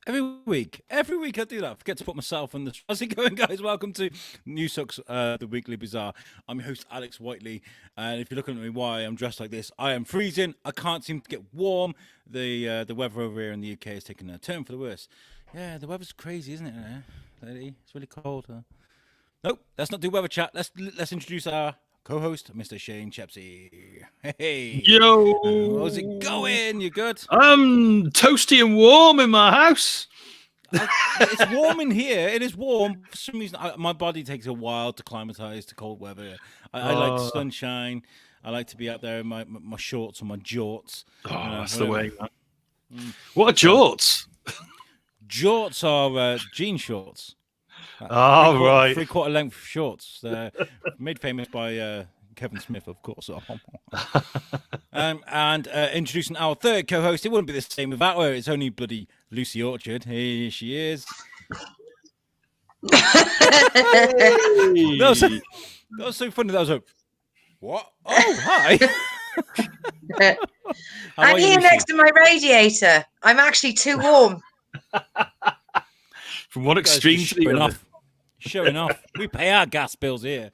Every week I do that. I forget to put myself on the. How's it going, guys? Welcome to USUK's The Weekly Bazaar. I'm your host, Alex Whiteley. And if you're looking at me why I'm dressed like this, I am freezing. I can't seem to get warm. The weather over here in the UK is taking a turn for the worse. Yeah, the weather's crazy, isn't it? Lately? It's really cold. Nope, let's not do weather chat. Let's introduce our co-host, Mr. Shane Chepsey. Hey, yo, how's it going? You good? I'm toasty and warm in my house. It's warm in here. It is warm. For some reason, my body takes a while to climatize to cold weather. I like sunshine. I like to be out there in my shorts or my jorts. That's the way, man. What are jorts? Jorts are jean shorts. Right. 3/4 length shorts. Made famous by Kevin Smith, of course. And introducing our third co-host. It wouldn't be the same without her. It's only bloody Lucy Orchard. Here she is. That was so funny. That was like, what? Oh, hi. I'm here next to my radiator. I'm actually too warm. From one extreme to the other. Showing off. We pay our gas bills here.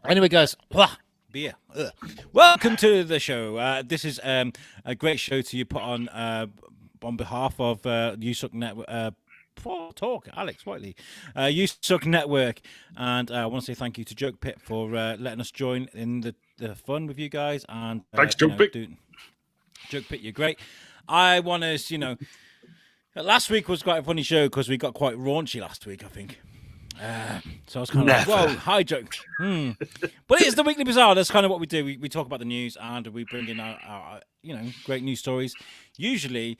Anyway, guys, beer. Welcome to the show. This is a great show to you put on behalf of USUK Network. Alex Whiteley, USUK Network, and I want to say thank you to Joke Pit for letting us join in the fun with you guys. And thanks, Joke Pit. Joke Pit, you're great. I want to, last week was quite a funny show because we got quite raunchy last week, I think. So I was kind of like, whoa, hi, Joke. But it is the Weekly Bazaar. That's kind of what we do. We talk about the news and we bring in our great news stories. Usually,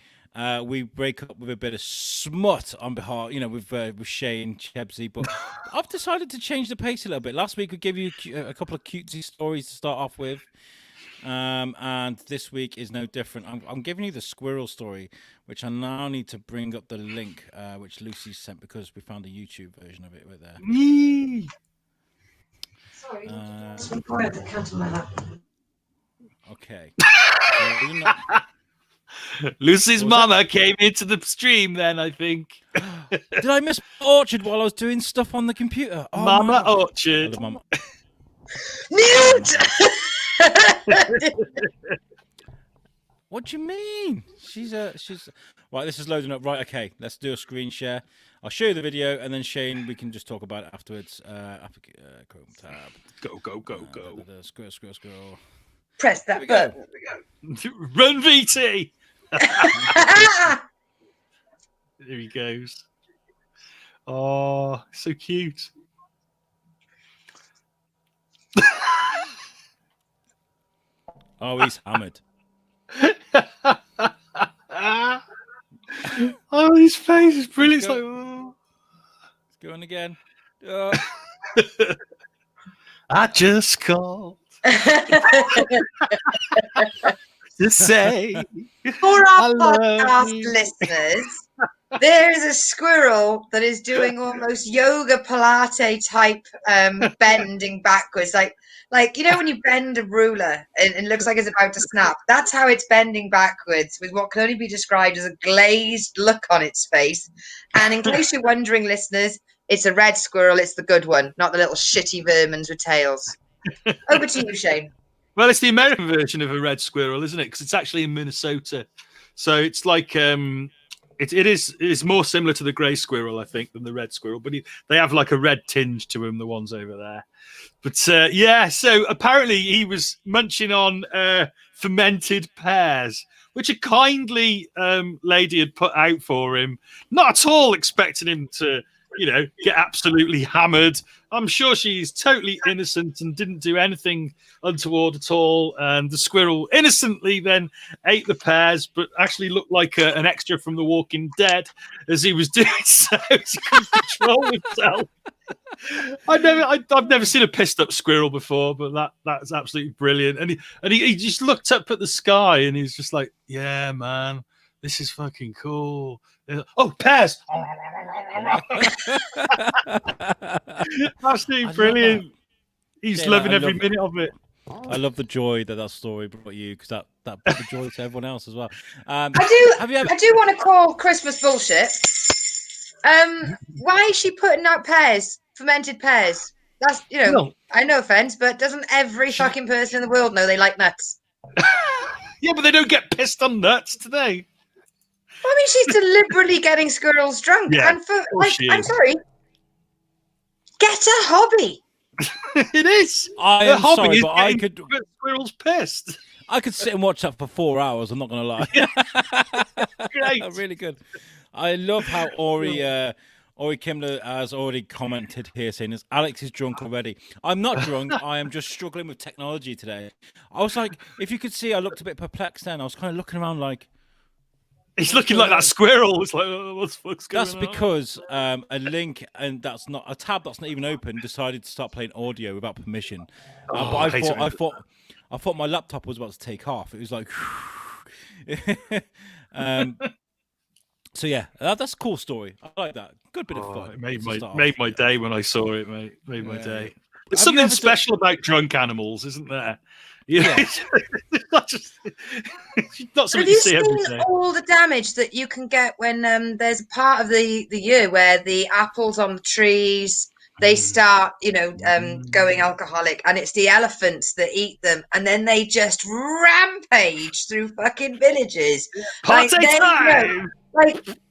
we break up with a bit of smut on behalf, with Shane Chebsey. But I've decided to change the pace a little bit. Last week, we gave you a couple of cutesy stories to start off with. And this week is no different. I'm giving you the squirrel story, which I now need to bring up the link, which Lucy sent because we found a YouTube version of it right there. Sorry, the cat on my lap. Okay. Lucy's mama came into the stream then, I think. Did I miss Orchard while I was doing stuff on the computer? Oh, Mama Orchard. Mama. Mute! What do you mean? She's right. This is loading up. Right. Okay. Let's do a screen share. I'll show you the video, and then Shane, we can just talk about it afterwards. Chrome tab. Go. Scroll. Press that button. Run, VT. There he goes. Oh, so cute. Oh, he's hammered. Oh, his face is brilliant. It's like, oh. It's going again. I just called to say for our podcast listeners, there is a squirrel that is doing almost yoga Pilates type bending backwards, like when you bend a ruler and it looks like it's about to snap. That's how it's bending backwards, with what can only be described as a glazed look on its face. And in case you're wondering, listeners, it's a red squirrel. It's the good one, not the little shitty vermins with tails. Over to you, Shane. Well, it's the American version of a red squirrel, isn't it? Because it's actually in Minnesota. So it's like it is more similar to the grey squirrel, I think, than the red squirrel. But they have like a red tinge to them, the ones over there. But so apparently he was munching on fermented pears, which a kindly lady had put out for him. Not at all expecting him to, get absolutely hammered. I'm sure she's totally innocent and didn't do anything untoward at all. And the squirrel innocently then ate the pears, but actually looked like an extra from The Walking Dead as he was doing so. He couldn't control himself. I've never seen a pissed up squirrel before, but that's absolutely brilliant. And he just looked up at the sky and he was just like, yeah, man, this is fucking cool. Oh, pears! Absolutely brilliant. He's loving every minute of it. I love the joy that story brought you, because brought the joy to everyone else as well. I do. Have you ever? I do want to call Christmas bullshit. Why is she putting out pears, fermented pears? That's No. I no offense, but doesn't every fucking person in the world know they like nuts? Yeah, but they don't get pissed on nuts today. Well, I mean, she's deliberately getting squirrels drunk, Yeah, and for she I'm is. sorry, get a hobby. It is. I Her am hobby sorry, is but I getting could squirrels pissed. I could sit and watch that for 4 hours. I'm not going to lie. Great. Really good. I love how Ori Kimler has already commented here saying this. Alex is drunk already. I'm not drunk. I am just struggling with technology today. I was like, if you could see, I looked a bit perplexed then. I was kind of looking around like, He's looking like that squirrel. It's like, oh, what's going that's on? because a link and that's not a tab that's not even open decided to start playing audio without permission. But I thought my laptop was about to take off. It was like, so yeah, that's a cool story. I like that. Good bit of fun. It made my day when I saw it, mate. Made my day. There's Have you something ever special about drunk animals, isn't there? Yeah. It's not something Have you you see every seen day. all the damage that you can get when there's a part of the year where the apples on the trees they start, going alcoholic, and it's the elephants that eat them, and then they just rampage through fucking villages. Party time!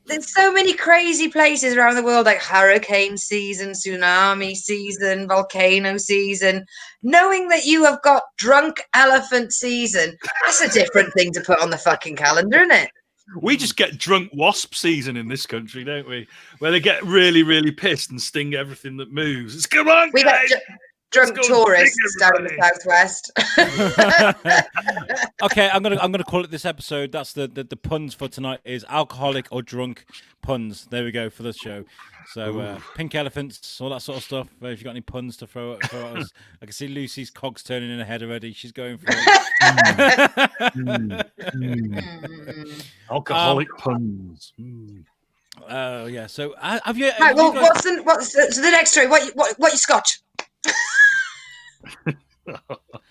There's so many crazy places around the world, like hurricane season, tsunami season, volcano season. Knowing that you have got drunk elephant season, that's a different thing to put on the fucking calendar, isn't it? We just get drunk wasp season in this country, don't we? Where they get really, really pissed and sting everything that moves. It's come on, We guys! get drunk tourists down in the southwest. Okay, I'm gonna call it this episode. That's the puns for tonight is alcoholic or drunk puns. There we go for the show. So pink elephants, all that sort of stuff. If you got any puns to throw at us, I can see Lucy's cogs turning in her head already. She's going for it. Alcoholic puns. Oh yeah. So have you? Right, well, what's the next story? What you scotch?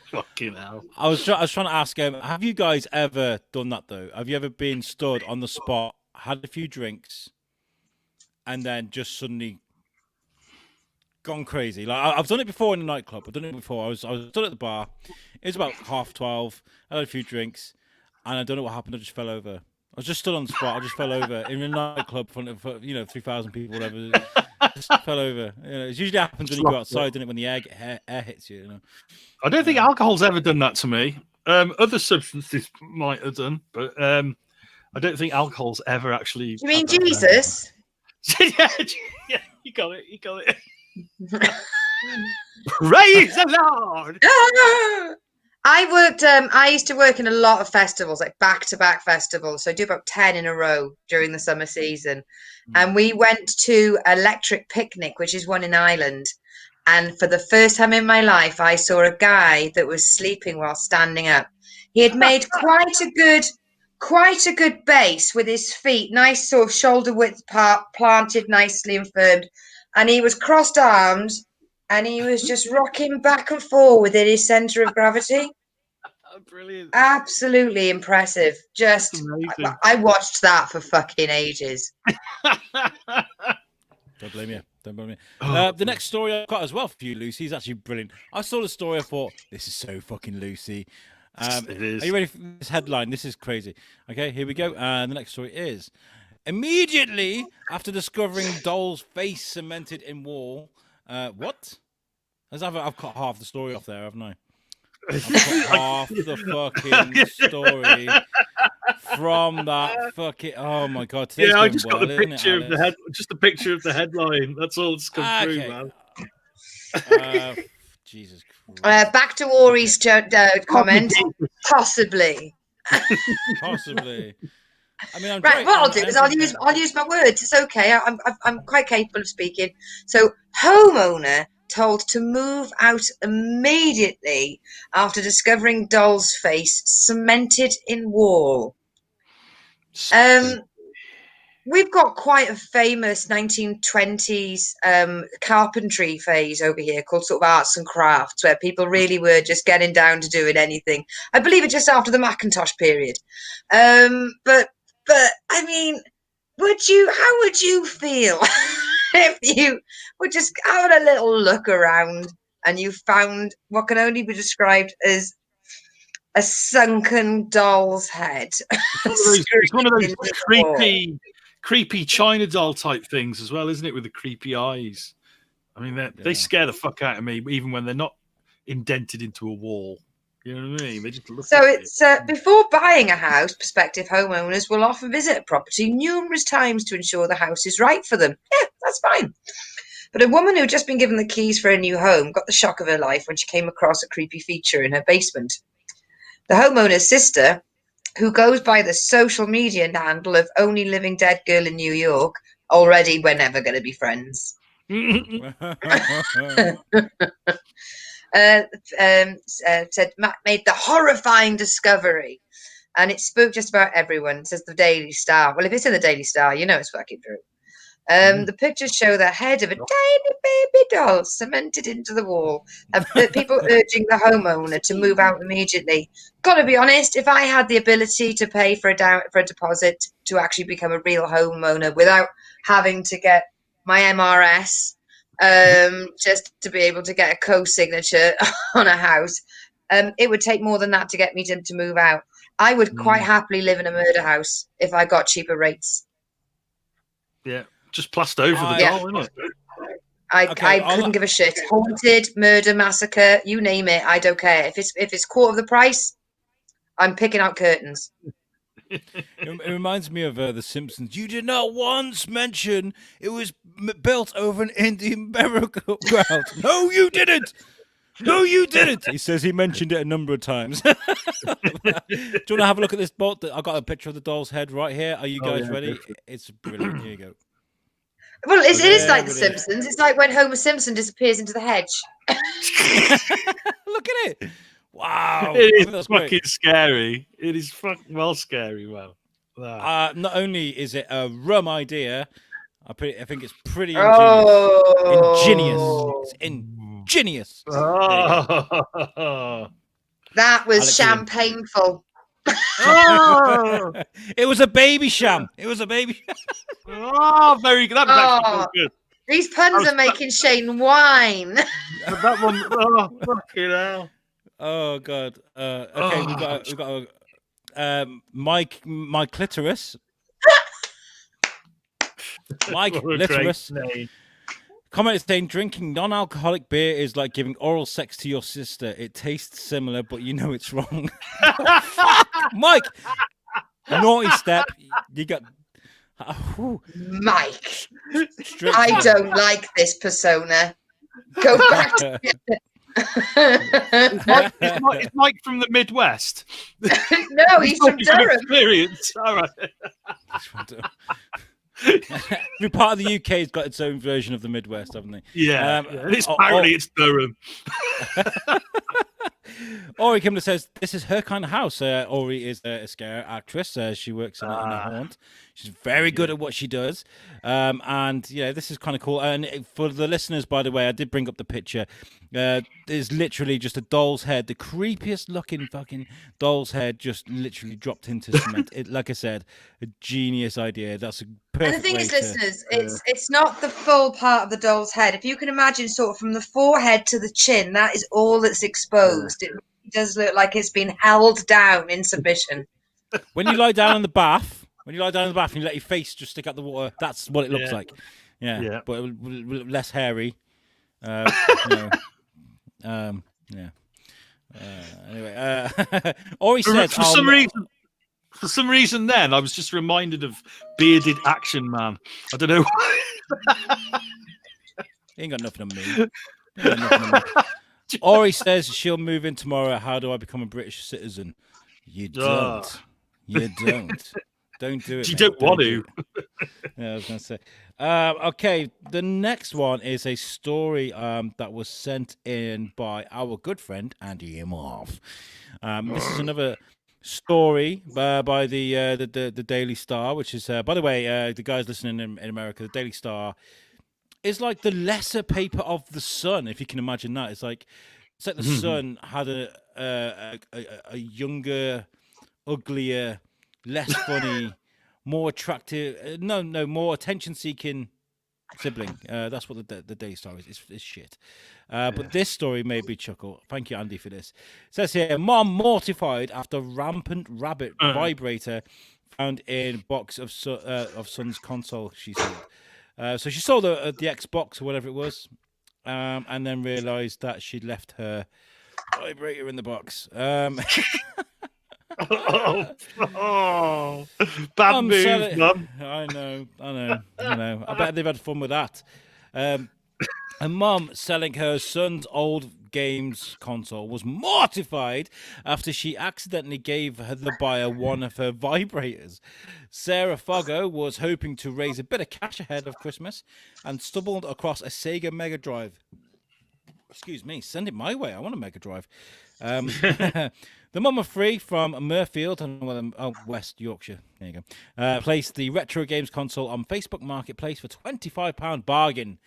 Fucking hell. I was trying to ask him. Have you guys ever done that though? Have you ever been stood on the spot, had a few drinks, and then just suddenly gone crazy? Like I've done it before in a nightclub. I've done it before. I was stood at the bar. It was about 12:30. I had a few drinks, and I don't know what happened. I just fell over. I was just stood on the spot. I just fell over in a nightclub in front of 3,000 people, whatever. Just fell over. It usually happens when you go outside, doesn't it? When the air hits you. I don't think alcohol's ever done that to me. Other substances might have done, but I don't think alcohol's ever actually. You mean Jesus? Yeah, you got it. Praise the Lord. I used to work in a lot of festivals, like back-to-back festivals. So I do about 10 in a row during the summer season. And we went to Electric Picnic, which is one in Ireland. And for the first time in my life, I saw a guy that was sleeping while standing up. He had made quite a good base with his feet, nice sort of shoulder width apart, planted nicely and firmed. And he was crossed arms. And he was just rocking back and forth within his center of gravity. Oh, brilliant. Absolutely impressive. Just, I watched that for fucking ages. Don't blame you. The next story I've got as well for you, Lucy, is actually brilliant. I saw the story, I thought, this is so fucking Lucy. It is. Are you ready for this headline? This is crazy. Okay, here we go. And the next story is, immediately after discovering doll's face cemented in wall, what? I've cut half the story off there, haven't I? I've cut half the fucking story from that fucking. Oh my god! Yeah, I just got the picture of the head. Just the picture of the headline. That's all that's come through, man. Jesus Christ. Back to Ori's comment. Possibly. Possibly. I mean, right. What I'll do is I'll use my words. It's okay. I'm quite capable of speaking. So, homeowner told to move out immediately after discovering doll's face cemented in wall. we've got quite a famous 1920s carpentry phase over here called sort of arts and crafts, where people really were just getting down to doing anything. I believe it just after the Macintosh period. But I mean, how would you feel if you were just having a little look around and you found what can only be described as a sunken doll's head? It's one of those creepy China doll type things as well, isn't it? With the creepy eyes. I mean, they scare the fuck out of me, even when they're not indented into a wall. You know what I mean? They just look. So it's before buying a house, prospective homeowners will often visit a property numerous times to ensure the house is right for them. Yeah, that's fine. But a woman who had just been given the keys for a new home got the shock of her life when she came across a creepy feature in her basement. The homeowner's sister, who goes by the social media handle of Only Living Dead Girl in New York, already we're never going to be friends. Said Matt made the horrifying discovery, and it spooked just about everyone, says the Daily Star. Well, if it's in the Daily Star, you know it's fucking true. The pictures show the head of a tiny baby doll cemented into the wall, and people urging the homeowner to move out immediately. Gotta be honest, if I had the ability to pay for a deposit to actually become a real homeowner without having to get my MRS, just to be able to get a co-signature on a house, it would take more than that to get me to move out. I would quite happily live in a murder house if I got cheaper rates. Yeah. Just plaster over the doll, isn't it? I couldn't give a shit. Haunted, murder, massacre, you name it. I don't care. If it's quarter of the price, I'm picking out curtains. It reminds me of The Simpsons. You did not once mention it was built over an Indian burial ground. No, you didn't. No, you didn't. He says he mentioned it a number of times. Do you want to have a look at this boat? I got a picture of the doll's head right here. Are you guys ready? It's brilliant. Here you go. Well, it is like The Simpsons. It's like when Homer Simpson disappears into the hedge. Look at it. Wow. It is fucking scary. It is fucking scary. Wow. Not only is it a rum idea, I think it's pretty ingenious. It's ingenious. That was champagneful. It was a baby sham. It was a baby sham. Very good. That was actually good. These puns are making Shane whine. That one, fucking hell. Oh god. Okay, we've got my clitoris. Mike Clitoris. Comment saying drinking non-alcoholic beer is like giving oral sex to your sister. It tastes similar, but you know it's wrong. Mike, naughty step. You got Mike. I don't like this persona. Go back to Is Mike from the Midwest? No, he's from Durham. Experience. All right. Every part of the UK has got its own version of the Midwest, haven't they? Yeah. Apparently it's Durham. Ori Kimler says this is her kind of house. Ori is a scare actress. She works in a haunt. She's very good at what she does. And yeah, this is kind of cool. And for the listeners, by the way, I did bring up the picture. There's literally just a doll's head, the creepiest looking fucking doll's head, just literally dropped into cement. Like I said, a genius idea. That's a perfect. And the thing is, listeners, it's not the full part of the doll's head. If you can imagine, sort of from the forehead to the chin, that is all that's exposed. It does look like it's been held down in submission. When you lie down in the bath. When you lie down in the bath and you let your face just stick out the water, that's what it looks like. Yeah. But less hairy. Yeah. Anyway, Ori says for some reason, then I was just reminded of Bearded Action Man. I don't know why. He ain't got nothing on me. Ori says she'll move in tomorrow. How do I become a British citizen? You don't. You don't. Don't do it. You don't want to. Yeah, I was going to say. Okay, the next one is a story that was sent in by our good friend Andy Imhoff. This is another story by the Daily Star, which is, by the way, the guys listening in America, the Daily Star is like the lesser paper of the Sun, if you can imagine that. It's like the Sun had a younger, uglier, less funny, more attractive, more attention-seeking sibling. That's what the Daily Star is. It's shit. But this story made me chuckle. Thank you, Andy, for this. It says here, Mom mortified after rampant rabbit vibrator found in box of son's console, she said. So she saw the Xbox or whatever it was, and then realised that she'd left her vibrator in the box. Bad move, Mum. I know. I bet they've had fun with that. And Mum, selling her son's old games console, was mortified after she accidentally gave the buyer one of her vibrators. Sarah Foggo was hoping to raise a bit of cash ahead of Christmas and stumbled across a Sega Mega Drive. Excuse me, send it my way. I want a Mega Drive. The Mum of Three from Murfield, West Yorkshire. There you go. Placed the retro games console on Facebook Marketplace for £25 bargain.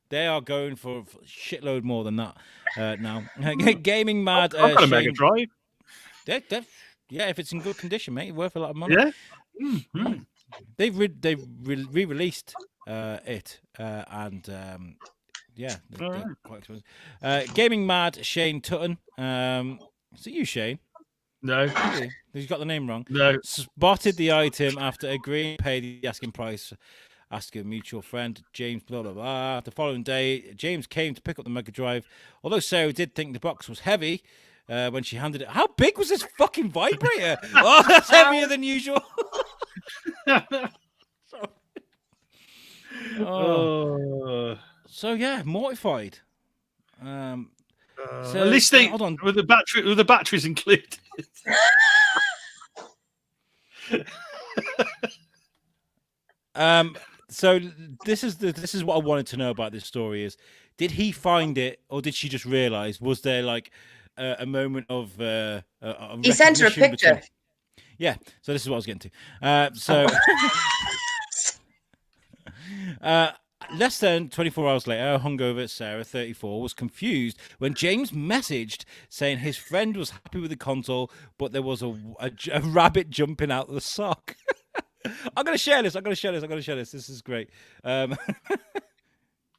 They are going for a shitload more than that now. Gaming mad. I've got a Mega Drive. Yeah, if it's in good condition, mate, worth a lot of money. Yeah. They've re-released it, and they're quite expensive. Gaming mad Shane Tutton. Is it you, Shane? No. He's got the name wrong. No. Spotted the item after agreeing to pay the asking price. Ask a mutual friend, James, blah, blah, blah. The following day, James came to pick up the Mega Drive. Although Sarah did think the box was heavy when she handed it. How big was this fucking vibrator? Oh, that's heavier than usual. So, yeah, mortified. At least they, hold on, with the batteries included. So this is what I wanted to know about this story is, did he find it or did she just realize? Was there like a moment of he sent her a picture. Yeah, so this is what I was getting to. Less than 24 hours later, hungover Sarah, 34, was confused when James messaged saying his friend was happy with the console, but there was a rabbit jumping out of the sock. I'm going to share this. This is great.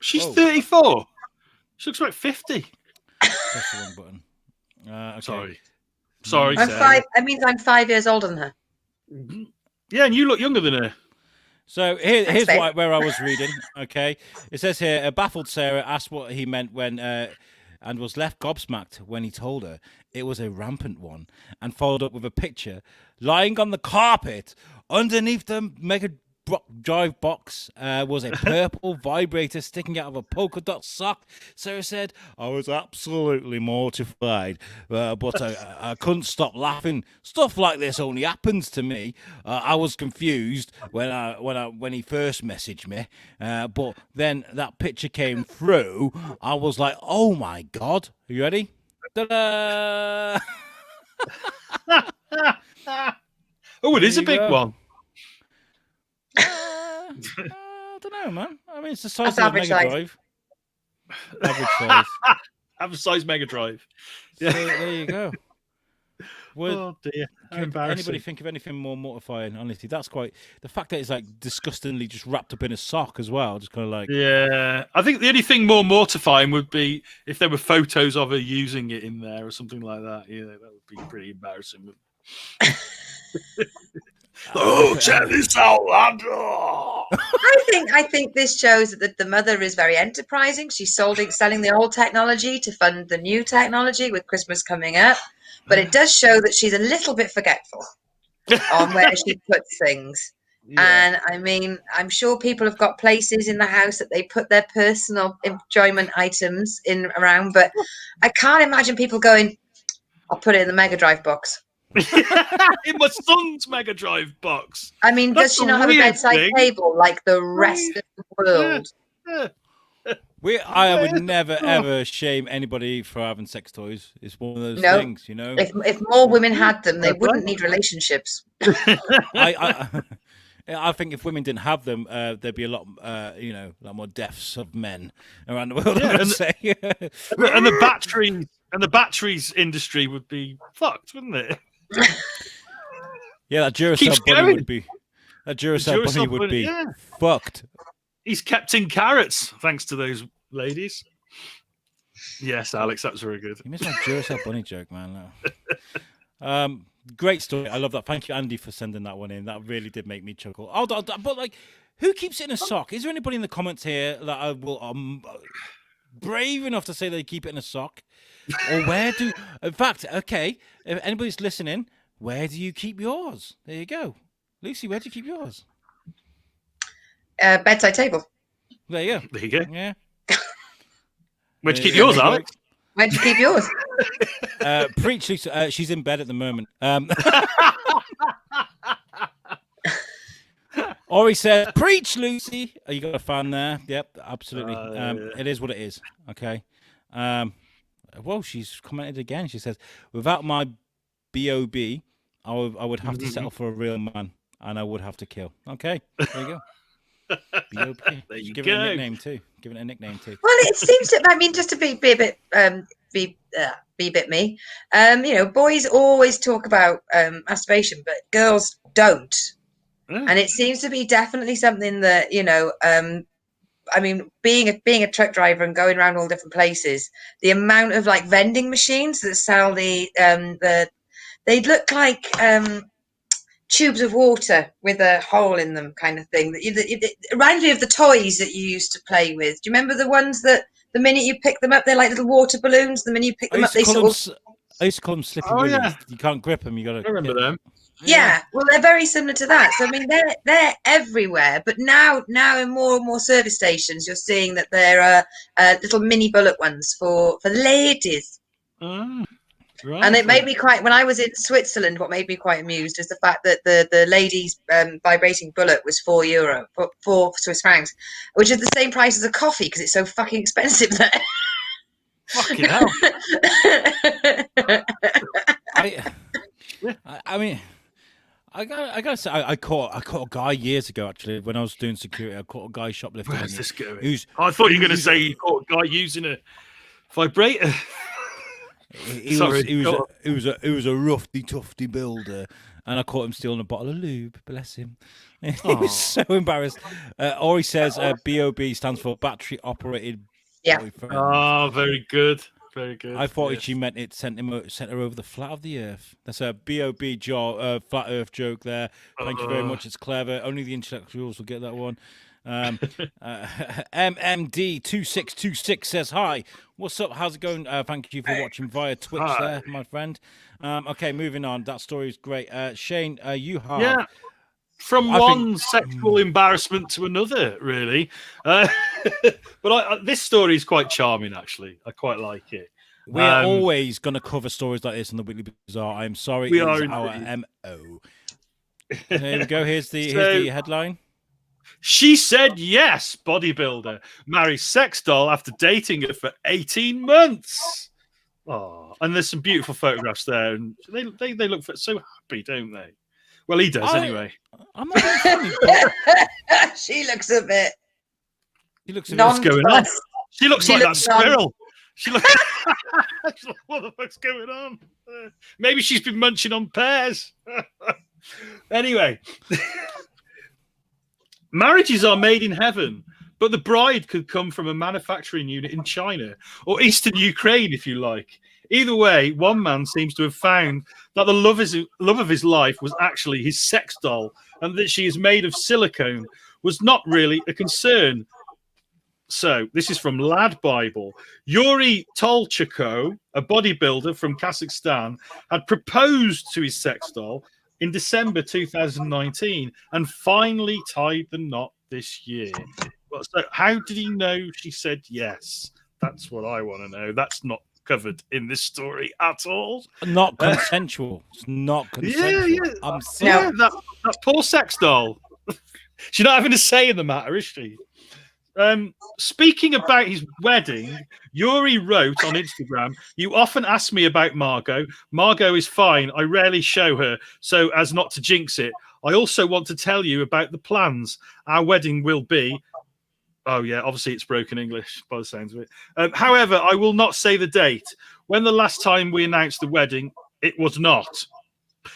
She's 34. She looks like 50. Press the wrong button. Okay. Sorry. I'm 5. That means I'm 5 years older than her. Yeah, and you look younger than her. So here's where I was reading. Okay, it says here, baffled Sarah asked what he meant when, and was left gobsmacked when he told her it was a rampant one, and followed up with a picture lying on the carpet underneath the Mega Drive box was a purple vibrator sticking out of a polka dot sock. Sarah said, I was absolutely mortified, but I couldn't stop laughing. Stuff like this only happens to me. I was confused when he first messaged me, but then that picture came through. I was like, oh my God. Are you ready? Ta-da! Oh, it is a big one. I don't know, man. I mean, it's the size of a Mega Drive. Average size. Average size Mega Drive. Yeah. So, there you go. Oh dear. Can anybody think of anything more mortifying? Honestly, that's quite the fact that it's like disgustingly just wrapped up in a sock as well. Just kind of like, yeah. I think the only thing more mortifying would be if there were photos of her using it in there or something like that. Yeah, that would be pretty embarrassing. Oh, check this out, lad! I think this shows that the mother is very enterprising. She's selling the old technology to fund the new technology with Christmas coming up. But it does show that she's a little bit forgetful on where she puts things. Yeah. And I mean, I'm sure people have got places in the house that they put their personal enjoyment items in around, but I can't imagine people going, I'll put it in the Mega Drive box. In my son's Mega Drive box. I mean, does she not have a bedside table like the rest of the world? Yeah. I would never ever shame anybody for having sex toys. It's one of those No. things, you know. If more women had them, they wouldn't need relationships. I think if women didn't have them, there'd be a lot, a lot more deaths of men around the world. Yeah, I would say. and the batteries industry would be fucked, wouldn't it? Yeah, that Duracell bunny would be. That Duracell bunny would be fucked. He's kept in carrots thanks to those ladies. Yes, Alex, that was very good. You missed my Duracell bunny joke, man. No. Great story. I love that. Thank you, Andy, for sending that one in. That really did make me chuckle. But like, who keeps it in a sock? Is there anybody in the comments here that I will brave enough to say they keep it in a sock? Or where do? In fact, okay, if anybody's listening, where do you keep yours? There you go, Lucy. Where do you keep yours? Bedside table. There you go. There you go. Yeah. Where'd you keep yours, Alex? Where'd you keep yours? Preach, Lucy. She's in bed at the moment. Ori said, "Preach, Lucy." Oh, you got a fan there? Yep, absolutely. It is what it is. Okay. Well, she's commented again. She says, "Without my B.O.B., I would have to settle for a real man, and I would have to kill." Okay, there you go. B.O.B. There you Give go. it a nickname too. Give it a nickname too. Well, it seems to. I mean, just to be a bit be a bit me. Boys always talk about masturbation, but girls don't. And it seems to be definitely something that I mean, being a truck driver and going around all different places, the amount of like vending machines that sell they look like tubes of water with a hole in them, kind of thing. It reminds me of the toys that you used to play with. Do you remember the ones that the minute you pick them up, they're like little water balloons? The minute you pick them up, they sort of. I used to call them slippy willies. Yeah. You can't grip them. You got to. I remember them. Yeah, well, they're very similar to that. So I mean, they're everywhere. But now in more and more service stations, you're seeing that there are little mini bullet ones for ladies. Right. And it made me quite. When I was in Switzerland, what made me quite amused is the fact that the ladies' vibrating bullet was €4, 4 Swiss francs, which is the same price as a coffee because it's so fucking expensive there. Fucking hell. I mean. I gotta say, I caught a guy years ago actually when I was doing security. I caught a guy shoplifting. Where's this going? I thought you were going to say you caught a guy using a vibrator. He was a roughy tufty builder, and I caught him stealing a bottle of lube. Bless him. He was so embarrassed. Ori says BOB stands for battery operated. Yeah. Oh, very good. Very good. I thought she meant it sent her over the flat of the earth. That's a B.O.B. flat earth joke there. Thank you very much. It's clever. Only the intellectuals will get that one. MMD2626 says, "Hi. What's up? How's it going? Thank you for watching via Twitch there, my friend." Okay, moving on. That story is great. Shane, you have... Yeah. From sexual embarrassment to another, really. But this story is quite charming, actually. I quite like it. We're always going to cover stories like this on the Weekly Bazaar. I'm sorry, we it's are our MO. There we go. Here's the headline. She said yes, bodybuilder marries sex doll after dating her for 18 months. Oh, and there's some beautiful photographs there. And they look so happy, don't they? Well, he does anyway. I'm not funny, but... She looks a bit. She looks a bit. What's going on? She looks like that squirrel. She looks. What the fuck's going on? Maybe she's been munching on pears. Anyway, marriages are made in heaven, but the bride could come from a manufacturing unit in China or Eastern Ukraine, if you like. Either way, one man seems to have found that the love of his life was actually his sex doll, and that she is made of silicone was not really a concern. So, this is from Lad Bible. Yuri Tolchenko, a bodybuilder from Kazakhstan, had proposed to his sex doll in December 2019 and finally tied the knot this year. So, how did he know she said yes? That's what I want to know. That's not covered in this story at all. Not consensual. It's not consensual. Yeah. I'm sorry. That poor sex doll. She's not having a say in the matter, is she? Speaking about his wedding, Yuri wrote on Instagram, "You often ask me about Margot. Margot is fine. I rarely show her, so as not to jinx it. I also want to tell you about the plans. Our wedding will be..." Oh, yeah, obviously it's broken English by the sounds of it. "However, I will not say the date. When the last time we announced the wedding, it was not.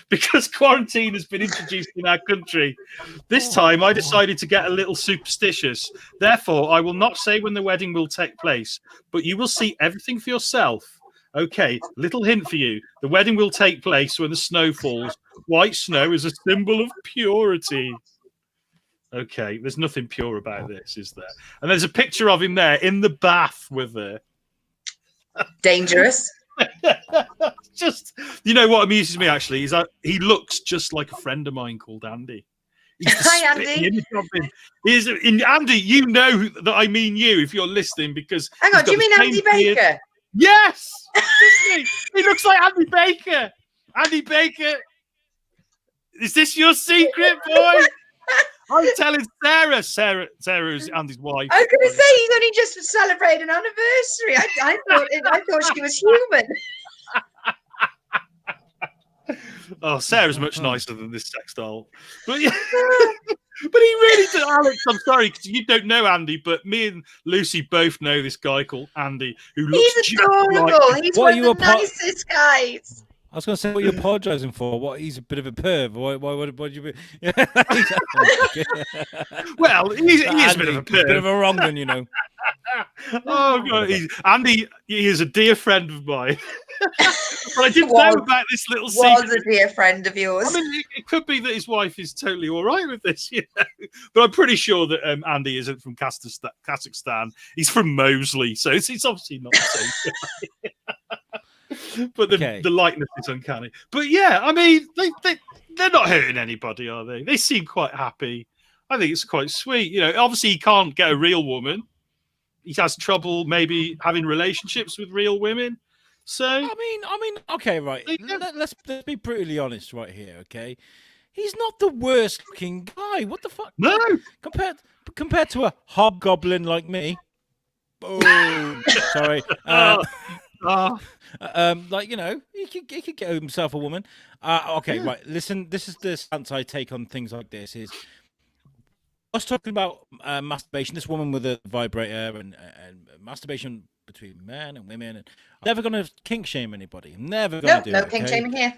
Because quarantine has been introduced in our country. This time I decided to get a little superstitious. Therefore, I will not say when the wedding will take place, but you will see everything for yourself. Okay, little hint for you. The wedding will take place when the snow falls. White snow is a symbol of purity." Okay, there's nothing pure about this, is there? And there's a picture of him there in the bath with her. Dangerous. Just, you know what amuses me actually is that he looks just like a friend of mine called Andy. He's the Hi, spitting Andy. image of him. Andy, you know that I mean you if you're listening because Hang on, do you mean Andy Baker? Yes, doesn't he? He looks like Andy Baker. Andy Baker, is this your secret, boy? I'm telling Sarah. Sarah is Andy's wife. I was going to say he's only just celebrated an anniversary. I thought she was human. Oh, Sarah's much nicer than this sex doll. But yeah, but he really did. Alex, I'm sorry because you don't know Andy, but me and Lucy both know this guy called Andy who looks He's adorable. He's one of the nicest guys. I was going to say, what are you apologising for? What, he's a bit of a perv? Why you be... Well, he is a bit of a perv. Bit of a wrong one, you know. Oh, God. Andy, he is a dear friend of mine. But I didn't know about this little secret. Was a dear friend of yours. I mean, it could be that his wife is totally all right with this, you know. But I'm pretty sure that Andy isn't from Kazakhstan. He's from Moseley, so it's obviously not the same. But the likeness is uncanny. But yeah, I mean, they're not hurting anybody, are they? They seem quite happy. I think it's quite sweet. You know, obviously he can't get a real woman. He has trouble maybe having relationships with real women. So I mean, okay, right. Let's be brutally honest right here, okay? He's not the worst looking guy. What the fuck? No. Compared to a hobgoblin like me. Oh, sorry. Like, you know, he could get himself a woman. Okay, right. Listen, this is the stance I take on things like this. Is us talking about masturbation. This woman with a vibrator and masturbation between men and women. And I'm never going to kink shame anybody. Never going to do it. No kink shaming here.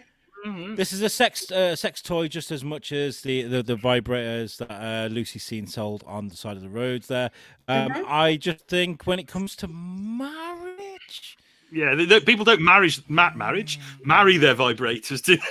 Mm-hmm. This is a sex toy just as much as the vibrators that Lucy's seen sold on the side of the roads there. I just think when it comes to marriage... Yeah, people don't marry their vibrators, do they?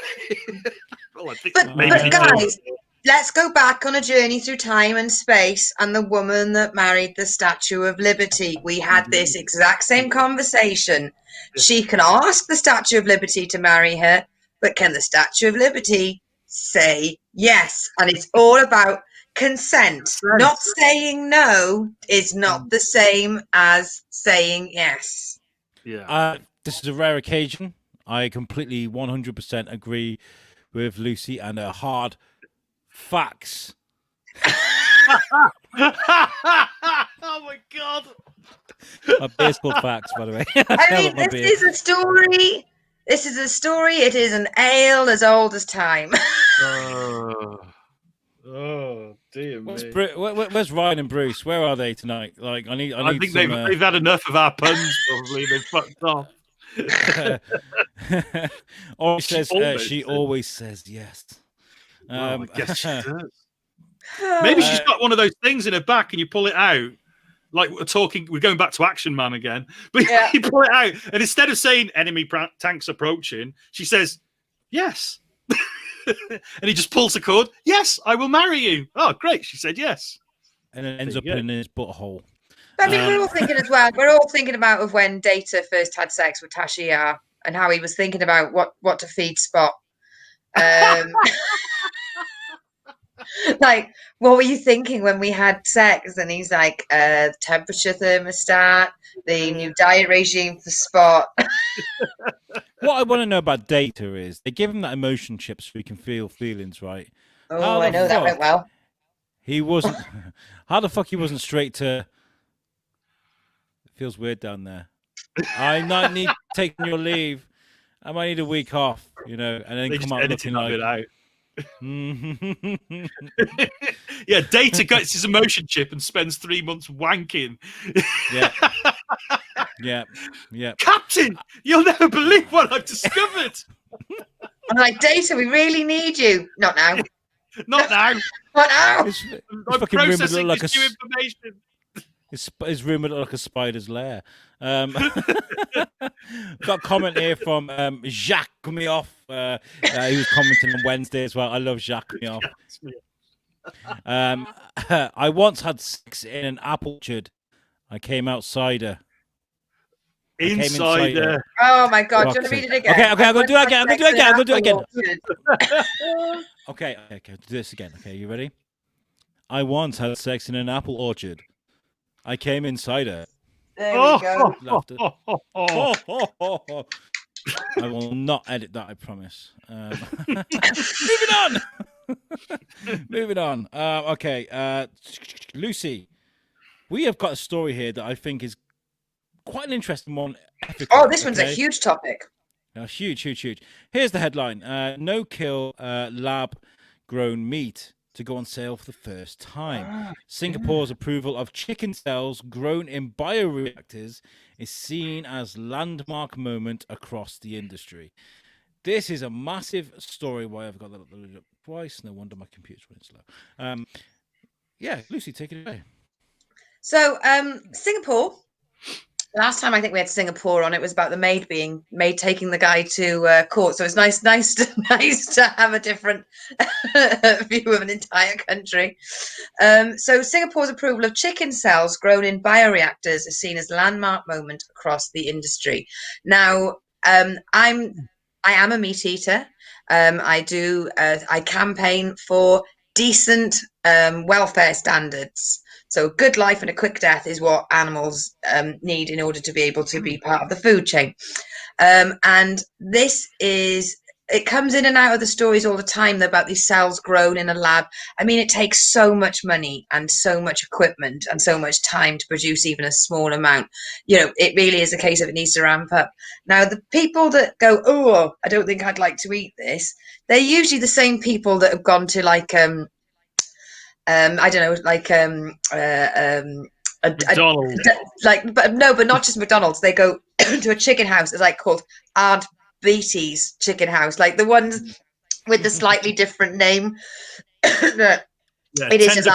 Well, I think but guys, let's go back on a journey through time and space and the woman that married the Statue of Liberty. We had this exact same conversation. She can ask the Statue of Liberty to marry her, but can the Statue of Liberty say yes? And it's all about consent. Not saying no is not the same as saying yes. Yeah. This is a rare occasion. I completely 100% agree with Lucy and her hard facts. Oh my God. My beer's called Facts, by the way. I mean, this is a story. This is a story. It is an ale as old as time. Oh dear me. Where's Ryan and Bruce? Where are they tonight? Like, I think they've had enough of our puns. Probably they've fucked off. She always says yes. I guess she does. Maybe she's got one of those things in her back, and you pull it out. Like we're going back to Action Man again. But you pull it out, and instead of saying enemy tanks approaching, she says yes. And he just pulls the cord. Yes, I will marry you. Oh, great. She said yes. And it ends up in his butthole. I mean, we're all thinking as well. We're all thinking about of when Data first had sex with Tasha Yar and how he was thinking about what to feed Spot. Like, what were you thinking when we had sex? And he's like, temperature thermostat, the new diet regime for Spot. What I want to know about Data is they give him that emotion chip so he can feel feelings, right? Oh, I know that went well. He wasn't. How the fuck he wasn't straight to Feels weird down there. I might need taking your leave. I might need a week off, and then They come just out edited looking that like. bit out. Yeah, Data gets his emotion chip and spends 3 months wanking. Yeah. Captain, you'll never believe what I've discovered. I'm like, Data, we really need you. Not now. Not now. Not now. His I'm fucking room would processing look like this new information. his room would look like a spider's lair. Got a comment here from Jacques Mioff. He was commenting on Wednesday as well. I love Jacques Mioff. I once had sex in an apple orchard. I came outsider. Insider. Oh my God! Do you want to read it again? Okay, I'm gonna do it again. I'm gonna do it again. Okay. Do this again. Okay, you ready? I once had sex in an apple orchard. I came inside her. There we go. Laughter. I will not edit that, I promise. Moving on. Okay. Lucy, we have got a story here that I think is quite an interesting one. Oh, this one's a huge topic. Huge. Here's the headline. No-kill lab-grown meat to go on sale for the first time. Singapore's approval of chicken cells grown in bioreactors is seen as landmark moment across the industry. This is a massive story. Why I've got that up twice. No wonder my computer's running slow. Yeah, Lucy, take it away. So, Singapore. Last time I think we had Singapore on, it was about the maid taking the guy to court. So it's nice to have a different view of an entire country. So Singapore's approval of chicken cells grown in bioreactors is seen as a landmark moment across the industry. Now, I am a meat eater. I campaign for decent welfare standards. So good life and a quick death is what animals need in order to be able to be part of the food chain. And it comes in and out of the stories all the time about these cells grown in a lab. I mean, it takes so much money and so much equipment and so much time to produce even a small amount. It really is a case of it needs to ramp up. Now, the people that go, oh, I don't think I'd like to eat this, they're usually the same people that have gone to I don't know, McDonald's. But not just McDonald's. They go to a chicken house. It's called Aunt Beatty's Chicken House, like the ones with the slightly different name. It is just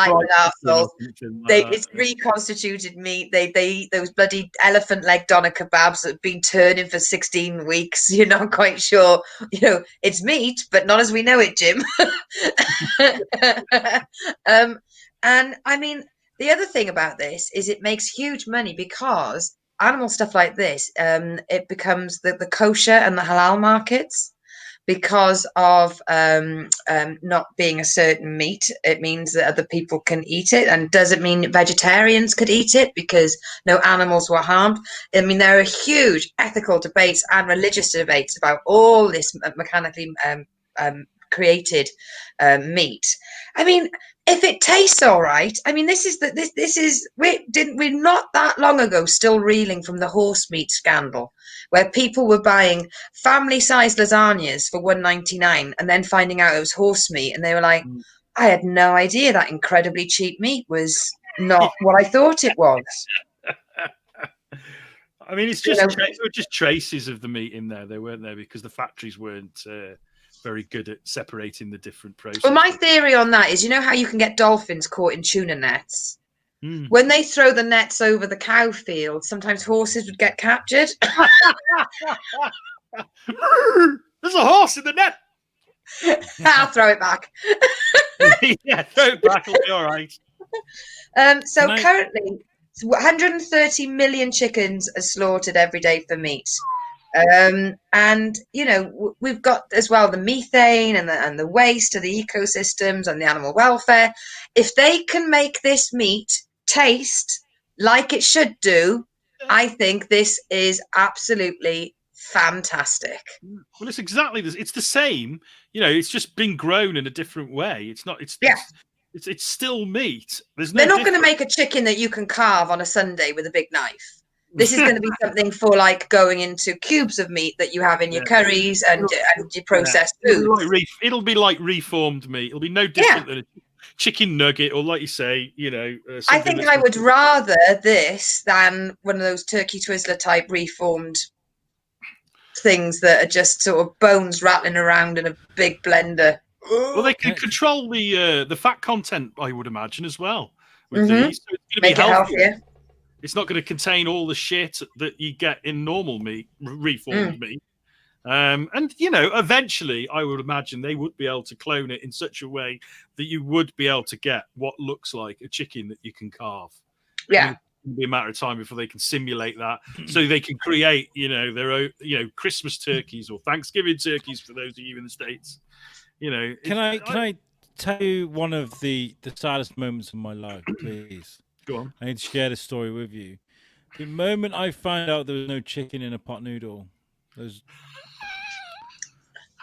it's reconstituted meat. They eat those bloody elephant leg doner kebabs that have been turning for 16 weeks. You're not quite sure, it's meat, but not as we know it, Jim. And I mean, the other thing about this is it makes huge money because animal stuff like this, it becomes the kosher and the halal markets. Because of not being a certain meat, it means that other people can eat it. And does it mean vegetarians could eat it because no animals were harmed? I mean, there are huge ethical debates and religious debates about all this mechanically created meat. I mean, if it tastes all right, I mean, we're not that long ago still reeling from the horse meat scandal, where people were buying family-sized lasagnas for $1.99 and then finding out it was horse meat, and they were like, I had no idea that incredibly cheap meat was not what I thought it was. I mean, it's just just traces of the meat in there. They weren't there because the factories weren't very good at separating the different processes. Well, my theory on that is, how you can get dolphins caught in tuna nets? When they throw the nets over the cow field, sometimes horses would get captured. There's a horse in the net. I'll throw it back. Yeah, throw it back. It'll be all right. Currently, 130 million chickens are slaughtered every day for meat. And we've got as well the methane and the waste to the ecosystems and the animal welfare. If they can make this meat taste like it should do, I think this is absolutely fantastic. Well, it's exactly this. It's the same. It's just been grown in a different way. It's not. It's still meat. They're not going to make a chicken that you can carve on a Sunday with a big knife. This is going to be something for like going into cubes of meat that you have in your curries and your processed foods. It'll be like reformed meat. It'll be no different than a chicken nugget, or like you say, I think I would rather this than one of those turkey twizzler type reformed things that are just sort of bones rattling around in a big blender. Well, they can control the fat content, I would imagine, as well. With Mhm. these, so it's going to Make be it healthier. healthier. It's not going to contain all the shit that you get in normal meat, reformed meat. And eventually, I would imagine they would be able to clone it in such a way that you would be able to get what looks like a chicken that you can carve. Yeah. It'll be a matter of time before they can simulate that, so they can create, their own, Christmas turkeys or Thanksgiving turkeys for those of you in the States. Can I tell you one of the saddest moments of my life, please? Go on. I need to share this story with you. The moment I found out there was no chicken in a pot noodle, it's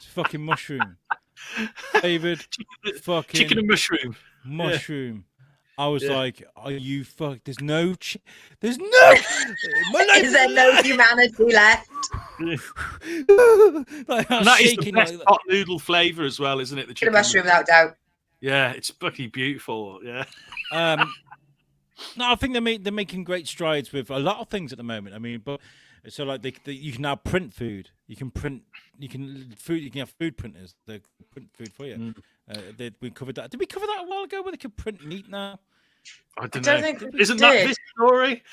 fucking mushroom. Flavored fucking chicken and mushroom. Mushroom. I was like, "Are you fuck? There's no there's no. Is there no humanity left?" That is the best pot noodle flavor as well, isn't it? The chicken mushroom, without doubt. Yeah, it's fucking beautiful. Yeah. No, I think they're making great strides with a lot of things at the moment. I mean, but so like you can now print food. You can have food printers. They print food for you. We covered that. Did we cover that a while ago? Where they could print meat now? I don't know. Think Isn't that this story?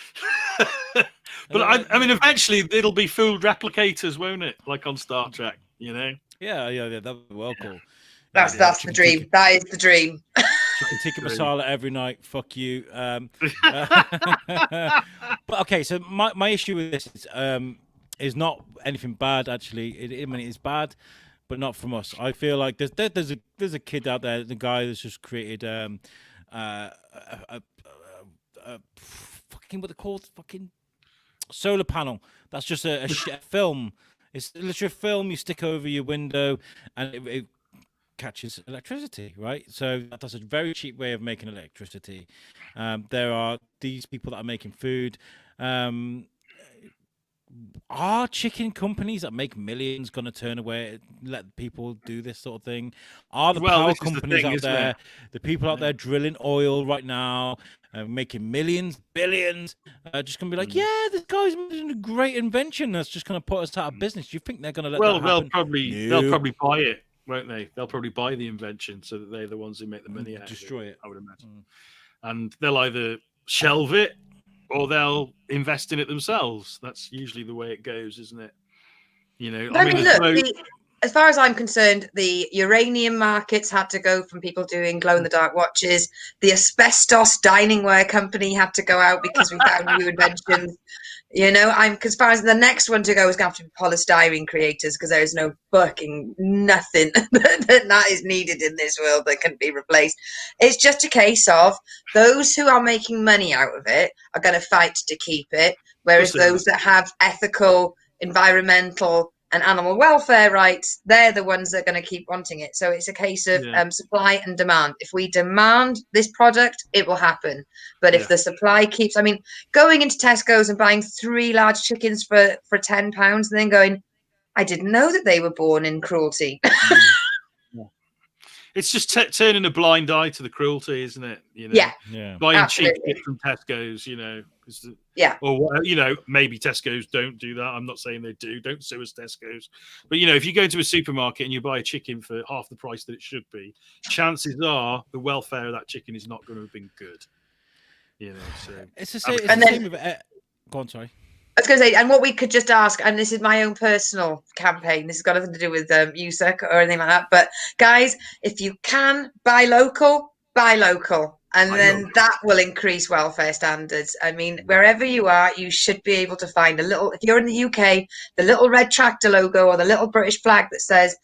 But I mean, eventually it'll be food replicators, won't it? Like on Star Trek, Yeah, that'd be well cool. That's the dream. That is the dream. Chicken tikka masala every night. Fuck you. But okay, so my issue with this is not anything bad. Actually, I mean, it's bad, but not from us. I feel like there's a kid out there, the guy that's just created fucking what they called fucking solar panel. That's just a film. It's literally a film you stick over your window, and it catches electricity, right? So that's a very cheap way of making electricity. There are these people that are making food. Are chicken companies that make millions going to turn away, let people do this sort of thing? Are the power companies out there, the people out there drilling oil right now, making millions, billions, just going to be like, yeah, this guy's making a great invention that's just going to put us out of business? Do you think they're going to let that happen? They'll probably buy it, won't they? They'll probably buy the invention so that they're the ones who make the money out destroy of it, I would imagine. And they'll either shelve it or they'll invest in it themselves. That's usually the way it goes, isn't it? I mean, look, as far as I'm concerned, the uranium markets had to go from people doing glow-in-the-dark watches. The asbestos dining ware company had to go out because we found new inventions. As far as the next one to go is going to have to be polystyrene creators, because there is no fucking nothing that is needed in this world that can be replaced. It's just a case of those who are making money out of it are going to fight to keep it, whereas those that have ethical, environmental and animal welfare rights, they're the ones that are going to keep wanting it. So it's a case of supply and demand. If we demand this product, it will happen. But if the supply keeps, I mean, going into Tesco's and buying 3 large chickens for £10 and then going, I didn't know that they were born in cruelty. It's just turning a blind eye to the cruelty, isn't it? Buying absolutely. cheap shit from Tesco's, Yeah. Or maybe Tesco's don't do that. I'm not saying they do. Don't sue us, Tesco's. But if you go to a supermarket and you buy a chicken for half the price that it should be, chances are the welfare of that chicken is not going to have been good. So it's the same with go on, sorry. I was going to say, and what we could just ask, and this is my own personal campaign, this has got nothing to do with USUK or anything like that, but guys, if you can buy local, and then that will increase welfare standards. I mean, wherever you are, you should be able to find if you're in the UK, the little red tractor logo or the little British flag that says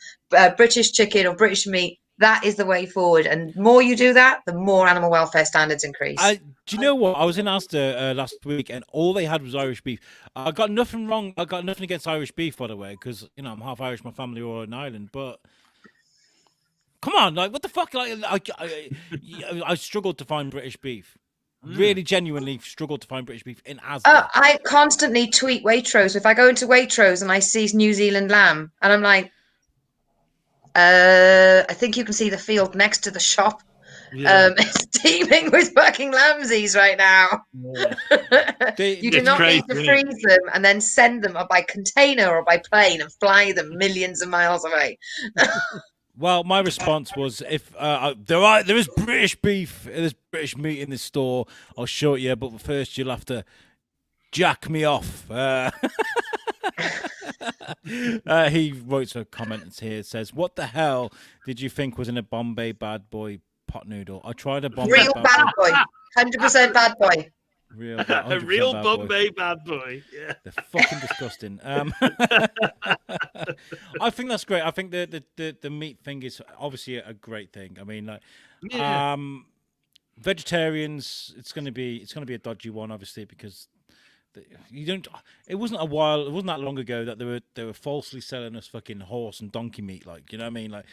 British chicken or British meat. That is the way forward. And the more you do that, the more animal welfare standards increase. Do you know what? I was in Asda last week, and all they had was Irish beef. I got nothing wrong. I got nothing against Irish beef, by the way, because I'm half Irish. My family are all in Ireland. But come on, like what the fuck? Like I struggled to find British beef. Really, genuinely struggled to find British beef in Asda. I constantly tweet Waitrose. If I go into Waitrose and I see New Zealand lamb, and I'm like, I think you can see the field next to the shop. Yeah. It's teeming with fucking lambsies right now. You do It's not crazy, need to isn't freeze them and then send them by container or by plane and fly them millions of miles away. Well, my response was, if there is British beef, there's British meat in this store, I'll show it you, but first you'll have to jack me off. He wrote some comments here. It says, "What the hell did you think was in a Bombay Bad Boy pot noodle? I tried a Bombay Real bad boy, 100% bad boy. Real, A 100% real bad Bombay bad boy. Yeah. They're fucking disgusting. I think that's great. I think the meat thing is obviously a great thing. I mean, like, vegetarians, it's gonna be a dodgy one, obviously, because you don't. It wasn't that long ago that they were falsely selling us fucking horse and donkey meat. Like, you know what I mean? Like,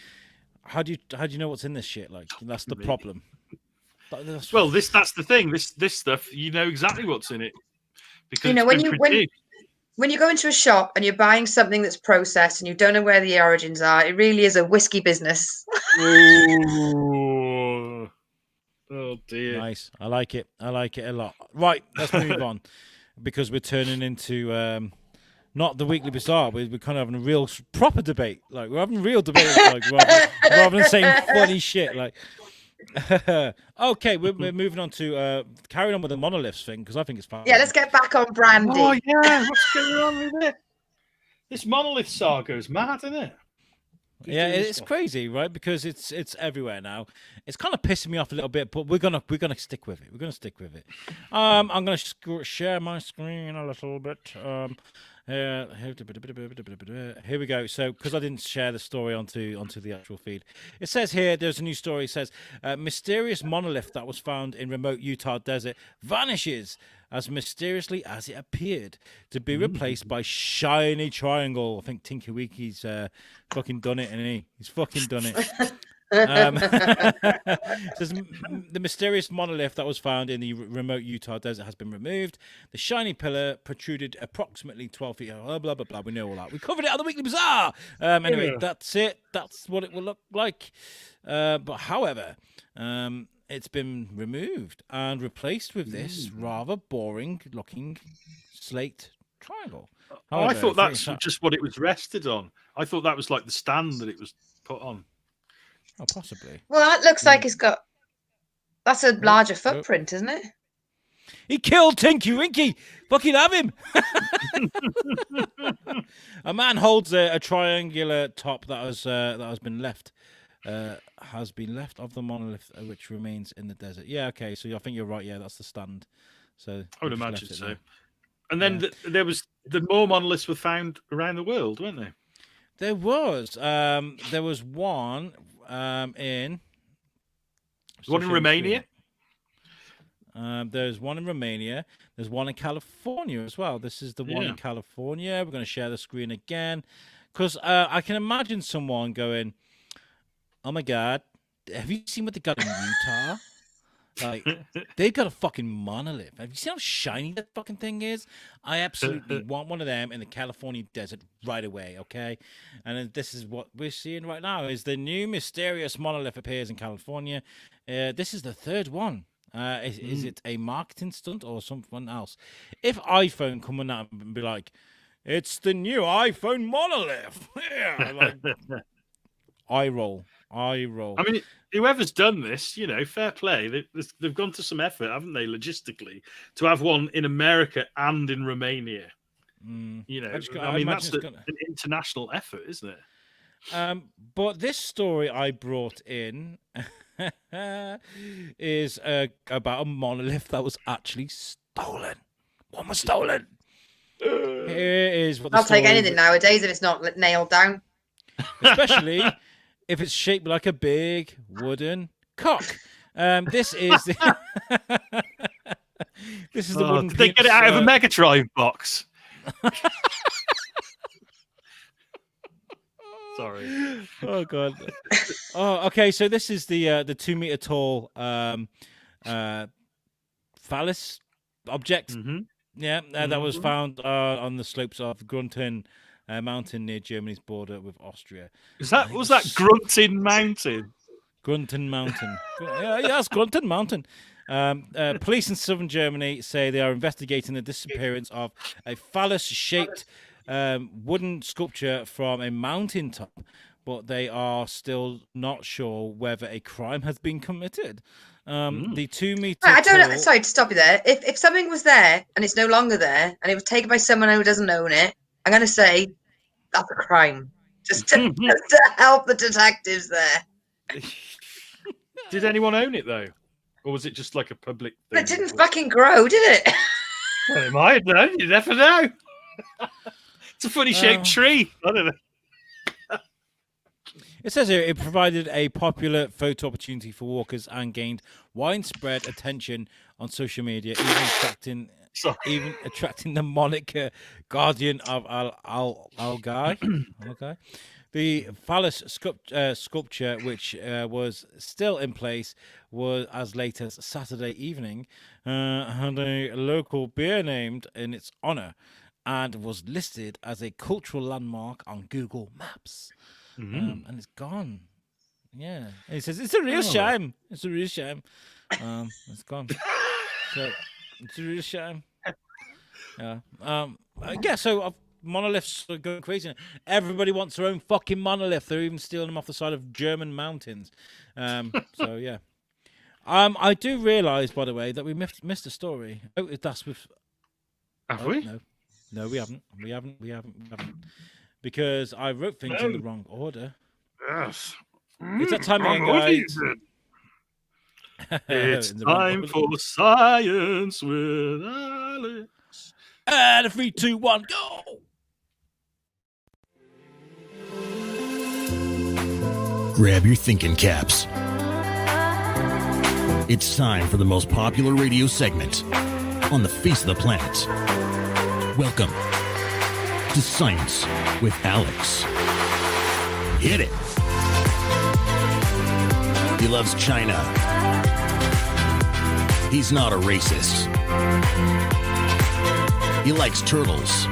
how do you know what's in this shit? Like, that's the problem. Well, that's the thing. This stuff, you know exactly what's in it, because when you go into a shop and you're buying something that's processed and you don't know where the origins are, it really is a whiskey business. Oh dear. Nice. I like it a lot. Right, let's move on, because we're turning into not the Weekly Bazaar. We're kind of having a real proper debate. Like, we're having real debates, like, rather than saying funny shit. Like, okay, we're moving on to carrying on with the monoliths thing, because I think it's fun. Yeah, let's get back on brandy. Oh yeah, what's going on with it? This monolith saga is mad, isn't it? Yeah, it's crazy, right? Because it's everywhere now. It's kind of pissing me off a little bit, but we're gonna stick with it. We're gonna stick with it. I'm gonna share my screen a little bit. Here we go. So, because I didn't share the story onto the actual feed, it says here there's a new story. It says mysterious monolith that was found in remote Utah desert vanishes as mysteriously as it appeared, to be replaced by shiny triangle. I think Tinky Winky's fucking done it, and he's fucking done it. It says the mysterious monolith that was found in the remote Utah desert has been removed. The shiny pillar protruded approximately 12 feet. Blah, blah, blah, blah. We know all that. We covered it on the Weekly Bazaar. Anyway, that's it. That's what it will look like. But however, it's been removed and replaced with this rather boring looking slate triangle. However, I thought that's just what it was rested on. I thought that was like the stand that it was put on. Oh, possibly. Well, that looks like that's a larger footprint, isn't it? He killed Tinky Winky. Fucking have him. A man holds a triangular top that has been left of the monolith, which remains in the desert. Yeah, okay. So I think you're right. Yeah, that's the stand. So I would imagine so. And then there was more monoliths were found around the world, weren't there? There was one in Romania. There's one in Romania. There's one in California as well. This is the one in California. We're going to share the screen again, because I can imagine someone going, "Oh my God, have you seen what they got in Utah? Like, they've got a fucking monolith. Have you seen how shiny that fucking thing is? I absolutely want one of them in the California desert right away, okay?" And this is what we're seeing right now, is the new mysterious monolith appears in California. This is the third one. Is it a marketing stunt or something else? If iPhone come out and be like, "It's the new iPhone monolith," yeah, like, I roll. I mean, whoever's done this, fair play. They've gone to some effort, haven't they, logistically, to have one in America and in Romania. I mean, that's an international effort, isn't it? But this story I brought in is about a monolith that was actually stolen. One was stolen. Here is what I'll take anything nowadays if it's not nailed down. Especially if it's shaped like a big wooden cock. This is the this is the wooden. Did they get it out of a Mega Drive box? Sorry. Oh God. Oh, okay. So this is the 2 meter tall phallus object. Mm-hmm. Yeah, that was found on the slopes of Grunten Mountain near Germany's border with Austria. Was that Grunting Mountain? Grunten Mountain. Yes, Grunten Mountain. Police in southern Germany say they are investigating the disappearance of a phallus-shaped wooden sculpture from a mountaintop, but they are still not sure whether a crime has been committed. The 2 meter. I don't know. Sorry to stop you there. If something was there and it's no longer there and it was taken by someone who doesn't own it, I'm going to say that's a crime. Just to help the detectives there. Did anyone own it though, or was it just like a public thing? But it didn't fucking grow, did it? Well, it might have done. You never know. It's a funny shaped tree. I don't know. It says here it provided a popular photo opportunity for walkers and gained widespread attention on social media, even attracting the moniker "Guardian of Algai." Okay. The phallus sculpture, which was still in place, was as late as Saturday evening, had a local beer named in its honor, and was listed as a cultural landmark on Google Maps. And it's gone. Yeah. And he says, it's a real shame. It's a real shame. It's gone. So, it's a real shame. Yeah. So monoliths are going crazy. Everybody wants their own fucking monolith. They're even stealing them off the side of German mountains. So, yeah. I do realise, by the way, that we missed a story. Oh, that's with... Have we? No, we haven't. We haven't. Because I wrote things in the wrong order. Yes. It's that time again, guys. It's time for science with Alex. And 3, 2, 1, go! Grab your thinking caps. It's time for the most popular radio segment on the face of the planet. Welcome to Science with Alex. Hit it. He loves China. He's not a racist. He likes turtles.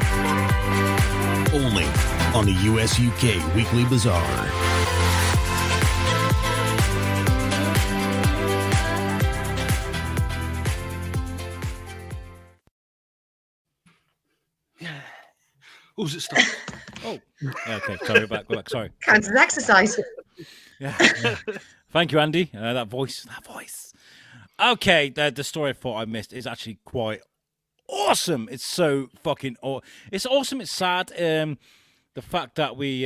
Only on the USUK Weekly Bazaar. Oh, does it stop? Oh, yeah, okay. Sorry, go back. Sorry. Counts as exercise. Yeah. Thank you, Andy. That voice. Okay, the story I thought I missed is actually quite awesome. It's so fucking it's awesome. It's sad. The fact that we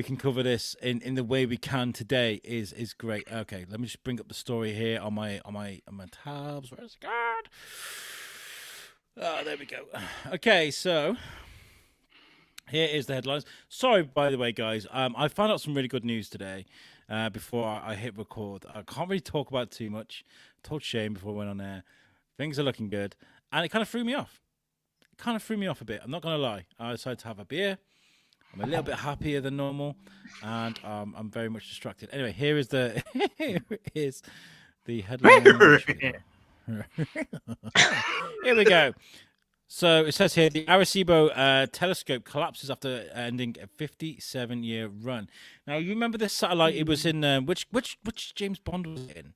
can cover this in the way we can today is great. Okay, let me just bring up the story here on my tabs. Where's it gone? Oh, there we go. Okay, so here is the headlines. Sorry, by the way, guys. I found out some really good news today before I hit record. I can't really talk about it too much. I told Shane before I went on air. Things are looking good. And it kind of threw me off. A bit. I'm not going to lie. I decided to have a beer. I'm a little bit happier than normal. And I'm very much distracted. Anyway, here is the headline. Here we go. So it says here the Arecibo telescope collapses after ending a 57-year run. Now you remember this satellite? It was in which James Bond was it in?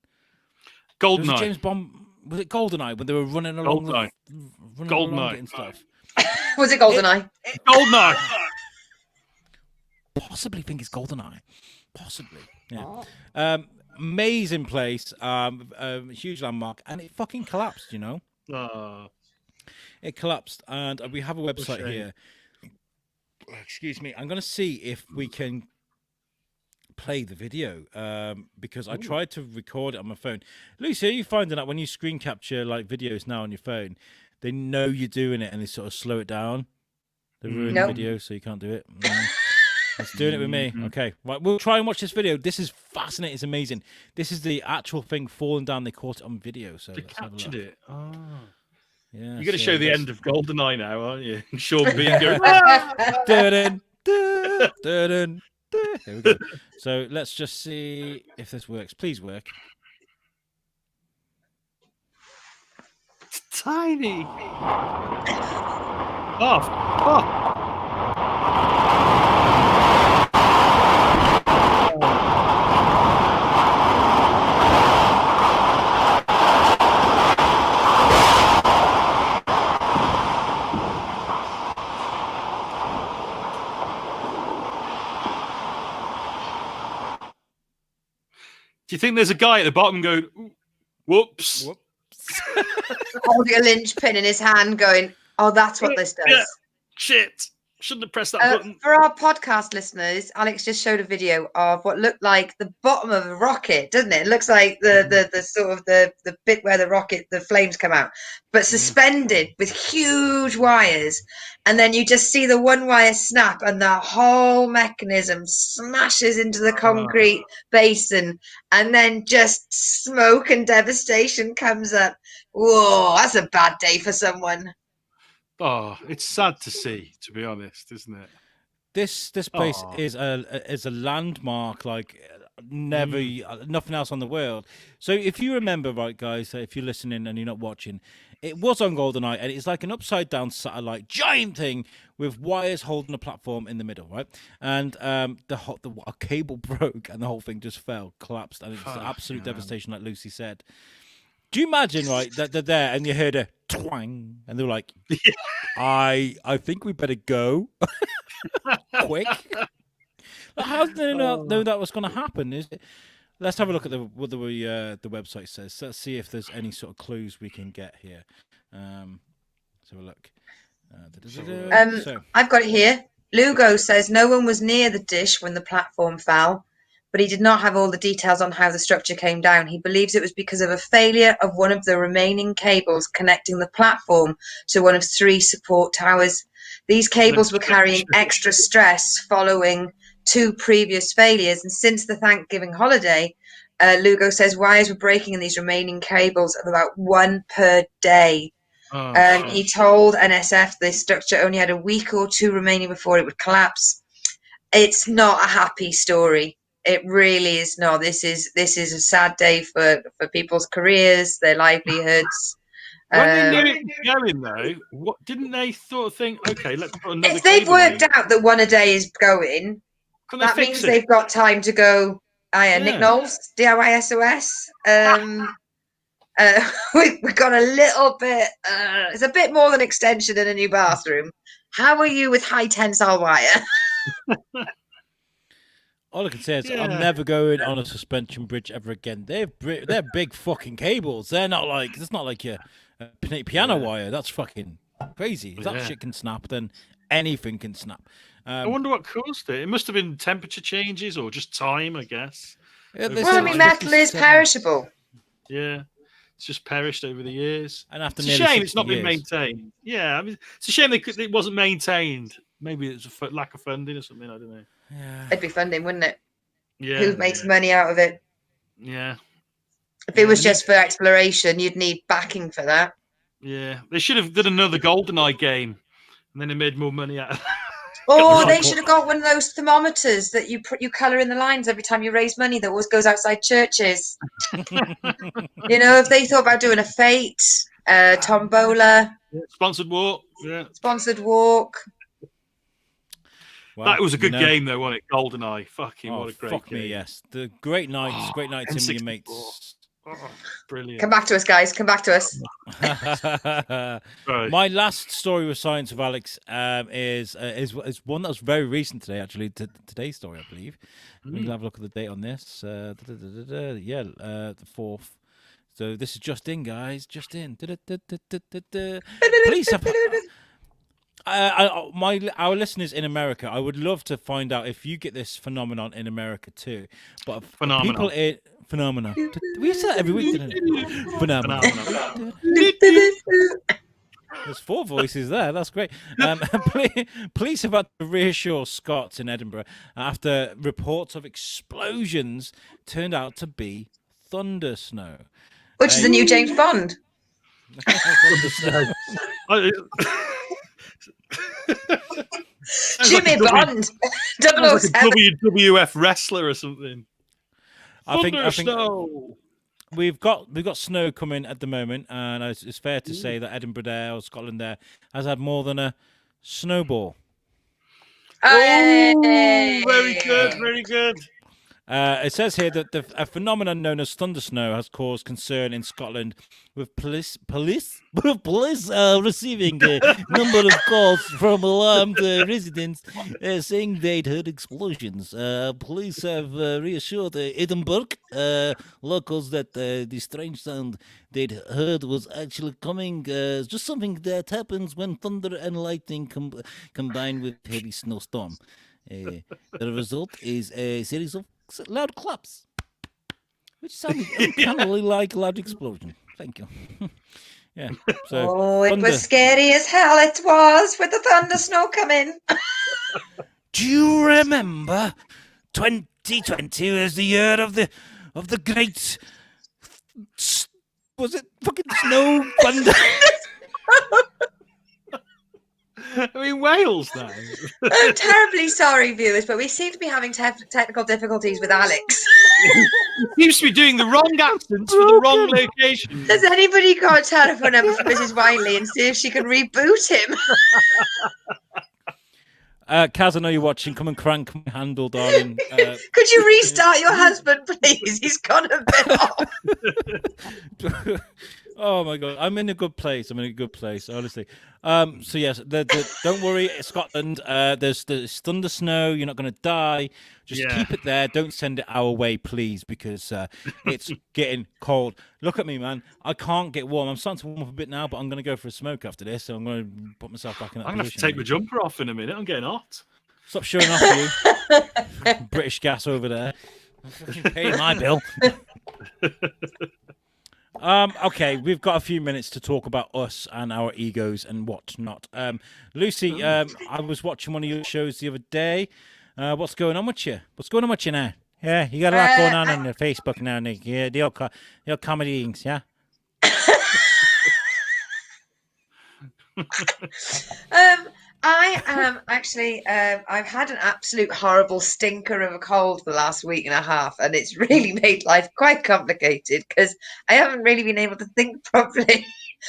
GoldenEye. James Bond, was it GoldenEye when they were running along GoldenEye and stuff? Was it GoldenEye? GoldenEye. Possibly think it's GoldenEye. Possibly. Yeah. Amazing place. Huge landmark, and it fucking collapsed. You know. It collapsed, and we have a website here. Excuse me. I'm going to see if we can play the video because I tried to record it on my phone. Lucy, are you finding that when you screen capture like videos now on your phone, they know you're doing it and they sort of slow it down? They ruin the video so you can't do it. It's doing it with me. Okay, right. We'll try and watch this video. This is fascinating. It's amazing. This is the actual thing falling down. They caught it on video. So they captured it. Oh. Yeah, you're going to show the end of GoldenEye now, aren't you? Sean Bean going. Here we go. So let's just see if this works. Please work. tiny. Oh, fuck. Do you think there's a guy at the bottom going, whoops? Holding a linchpin in his hand, going, "Oh, that's what this does." Yeah. Shit. Shouldn't have pressed that button. For our podcast listeners, Alex just showed a video of what looked like the bottom of a rocket, doesn't it? It looks like the sort of the bit where the flames come out, but suspended with huge wires, and then you just see the one wire snap, and the whole mechanism smashes into the concrete basin, and then just smoke and devastation comes up. Whoa, that's a bad day for someone. Oh, it's sad to see, to be honest, isn't it? This place is a landmark like nothing else on the world. So if you remember, right, guys, if you're listening and you're not watching, it was on GoldenEye, and it's like an upside down satellite giant thing with wires holding a platform in the middle, right? And a cable broke and the whole thing just fell, collapsed, and it was absolute devastation, like Lucy said. Do you imagine, right, that they're there and you heard a twang and they're like, I think we better go quick. How did they know that was going to happen? Let's have a look at what the website says. Let's see if there's any sort of clues we can get here. Let's have a look. I've got it here. Lugo says no one was near the dish when the platform fell, but he did not have all the details on how the structure came down. He believes it was because of a failure of one of the remaining cables connecting the platform to one of 3 support towers. These cables were carrying extra stress following 2 previous failures, and since the Thanksgiving holiday, Lugo says wires were breaking in these remaining cables of about 1 per day. He told NSF the structure only had a week or 2 remaining before it would collapse. It's not a happy story. It really is not. This is a sad day for people's careers, their livelihoods. When they knew it was going, though, didn't they sort of think, okay, let's put another if they've cable worked in? out that 1 a day is going, that means they've got time to go. Nick Knowles, DIY SOS. We've got a little bit. It's a bit more than extension in a new bathroom. How are you with high tensile wire? All I can say is I'm never going on a suspension bridge ever again. They're big fucking cables. They're not like it's not like your piano wire. That's fucking crazy. If that shit can snap, then anything can snap. I wonder what caused it. It must have been temperature changes or just time, I guess. Well, I mean, metal is perishable. Yeah, it's just perished over the years. And after it's a shame it's not been maintained. Yeah, I mean, it's a shame it wasn't maintained. Maybe it's a lack of funding or something. I don't know. Yeah. It'd be funding, wouldn't it? Yeah. Who makes money out of it? Yeah. If it was just for exploration, you'd need backing for that. Yeah. They should have done another GoldenEye game, and then they made more money out of it. Or they should have got one of those thermometers that you colour in the lines every time you raise money that always goes outside churches. If they thought about doing a fete, tombola. Sponsored walk. Yeah. Sponsored walk. Well, that was a good game, though, wasn't it? GoldenEye. Fucking what a great game. Me, yes. The great nights in with your mates. Oh, brilliant. Come back to us, guys. Come back to us. Right. My last story with Science of Alex is one that was very recent today, actually. Today's story, I believe. Let me have a look at the date on this. The 4th. So this is just in, guys. Just in. Police have... our listeners in America, I would love to find out if you get this phenomenon in America too. But people phenomenon. We say that every week, didn't it? Phenomenon. There's 4 voices there. That's great. Police have had to reassure Scots in Edinburgh after reports of explosions turned out to be thunder snow, which is the new James Bond. Jimmy Bond, 007. Like a WWF wrestler or something. I think we've got snow coming at the moment, and it's fair to say that Edinburgh there or Scotland there has had more than a snowball. Oh, very good, very good. It says here that a phenomenon known as thunder snow has caused concern in Scotland, with police receiving a number of calls from alarmed residents saying they'd heard explosions. Police have reassured Edinburgh locals that the strange sound they'd heard was actually coming, just something that happens when thunder and lightning combine with heavy snowstorm. The result is a series of loud claps, which sounded uncannily like a loud explosion. Thank you. Yeah. So it was scary as hell. It was with the thunder snow coming. Do you remember 2020 was the year of the great? Was it fucking snow thunder? I mean, Wales now. I'm terribly sorry, viewers, but we seem to be having technical difficulties with Alex. He seems to be doing the wrong accents for the wrong location. Has anybody got a telephone number for Mrs. Wiley and see if she can reboot him? Kaz, I know you're watching. Come and crank my handle, darling. Could you restart your husband, please? He's gone a bit off. Oh my god, I'm in a good place. Honestly. So yes, don't worry, Scotland. There's thunder snow. You're not going to die. Just keep it there. Don't send it our way, please, because it's getting cold. Look at me, man. I can't get warm. I'm starting to warm up a bit now, but I'm going to go for a smoke after this. So I'm going to put myself back in that I'm going to have to take my jumper off in a minute. I'm getting hot. Stop showing off, you British gas over there. Pay my bill. Okay, we've got a few minutes to talk about us and our egos and whatnot. Lucy, I was watching one of your shows the other day. What's going on with you? What's going on with you now? Yeah, you got a lot going on your Facebook now, Nick. Yeah, the old comedy things, yeah? I am actually, I've had an absolute horrible stinker of a cold for the last week and a half, and it's really made life quite complicated because I haven't really been able to think properly.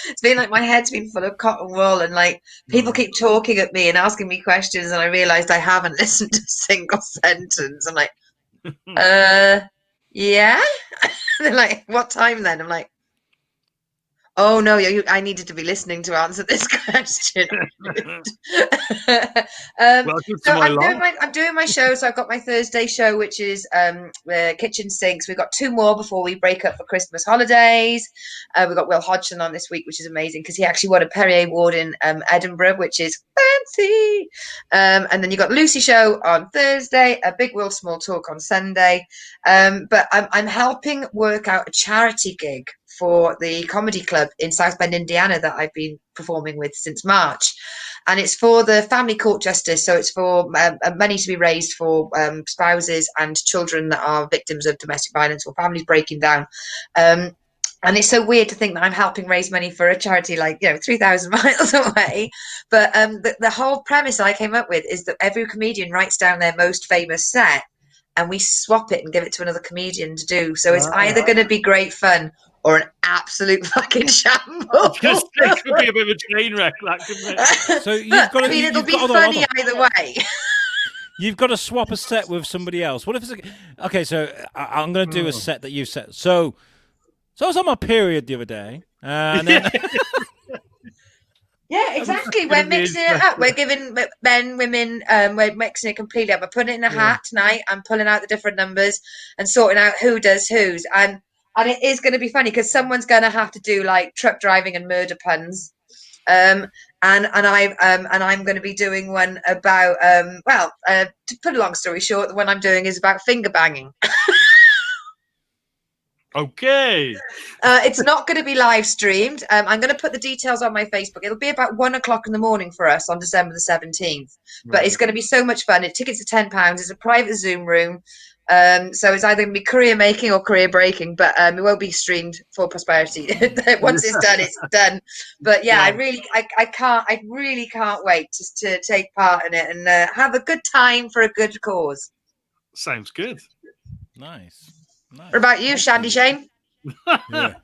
It's been like my head's been full of cotton wool, and like people keep talking at me and asking me questions, and I realised I haven't listened to a single sentence. I'm like, yeah? They're like, what time then? I'm like, oh no, I needed to be listening to answer this question. I'm doing my show. So I've got my Thursday show, which is Kitchen Sinks. We've got 2 more before we break up for Christmas holidays. We've got Will Hodgson on this week, which is amazing because he actually won a Perrier Award in Edinburgh, which is fancy. And then you got Lucy show on Thursday, a Big Will Small Talk on Sunday. But I'm helping work out a charity gig for the comedy club in South Bend, Indiana, that I've been performing with since March. And it's for the family court justice. So it's for money to be raised for spouses and children that are victims of domestic violence or families breaking down. And it's so weird to think that I'm helping raise money for a charity like, 3,000 miles away. But the whole premise I came up with is that every comedian writes down their most famous set and we swap it and give it to another comedian to do. So it's either going to be great fun or an absolute fucking shambles. Just it could be a bit of a train wreck, that, couldn't it? So you've got to. It'll be funny either way. You've got to swap a set with somebody else. What if it's okay? So I'm going to do a set that you've set. So I was on my period the other day, and then. Yeah, exactly. We're mixing it up. We're giving men, women, we're mixing it completely up. We're putting it in a hat tonight. I'm pulling out the different numbers and sorting out who does whose. And it is going to be funny because someone's going to have to do like truck driving and murder puns. And I'm going to be doing one about, to put a long story short, the one I'm doing is about finger banging. Okay. It's not going to be live streamed. I'm going to put the details on my Facebook. It'll be about 1:00 in the morning for us on December the 17th. But it's going to be so much fun. Tickets are £10. It's a private Zoom room. So it's either going to be career making or career breaking, but it won't be streamed for prosperity. Once it's done, it's done. But yeah, I really can't wait to take part in it and have a good time for a good cause. Sounds good. Nice. What about you, Shandy Shane? Yeah.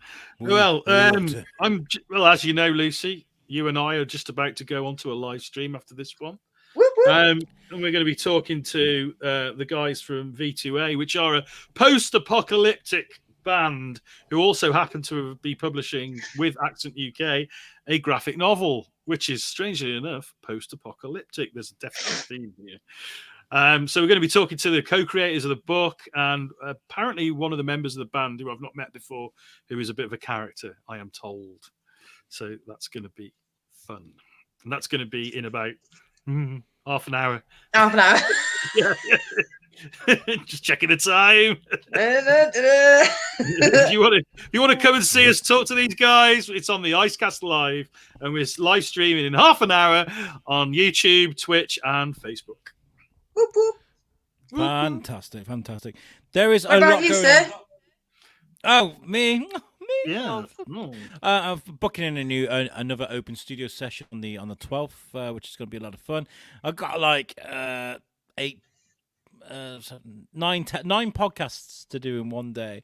Well, as you know, Lucy, you and I are just about to go onto a live stream after this one. Whoop, whoop. And we're going to be talking to the guys from V2A, which are a post-apocalyptic band who also happen to be publishing with Accent UK a graphic novel, which is strangely enough post-apocalyptic. There's a definite theme here. So we're going to be talking to the co-creators of the book and apparently one of the members of the band who I've not met before, who is a bit of a character, I am told. So that's going to be fun. And that's going to be in about half an hour. Half an hour. Yeah. Just checking the time. If you want to come and see us talk to these guys, it's on the Icecast Live, and we're live streaming in half an hour on YouTube, Twitch, and Facebook. Whoop, whoop. Fantastic. There is What a about lot you, going sir? on. Oh, me. Yeah. I'm booking in another open studio session on the 12th, which is going to be a lot of fun. I've got like 9 podcasts to do in one day,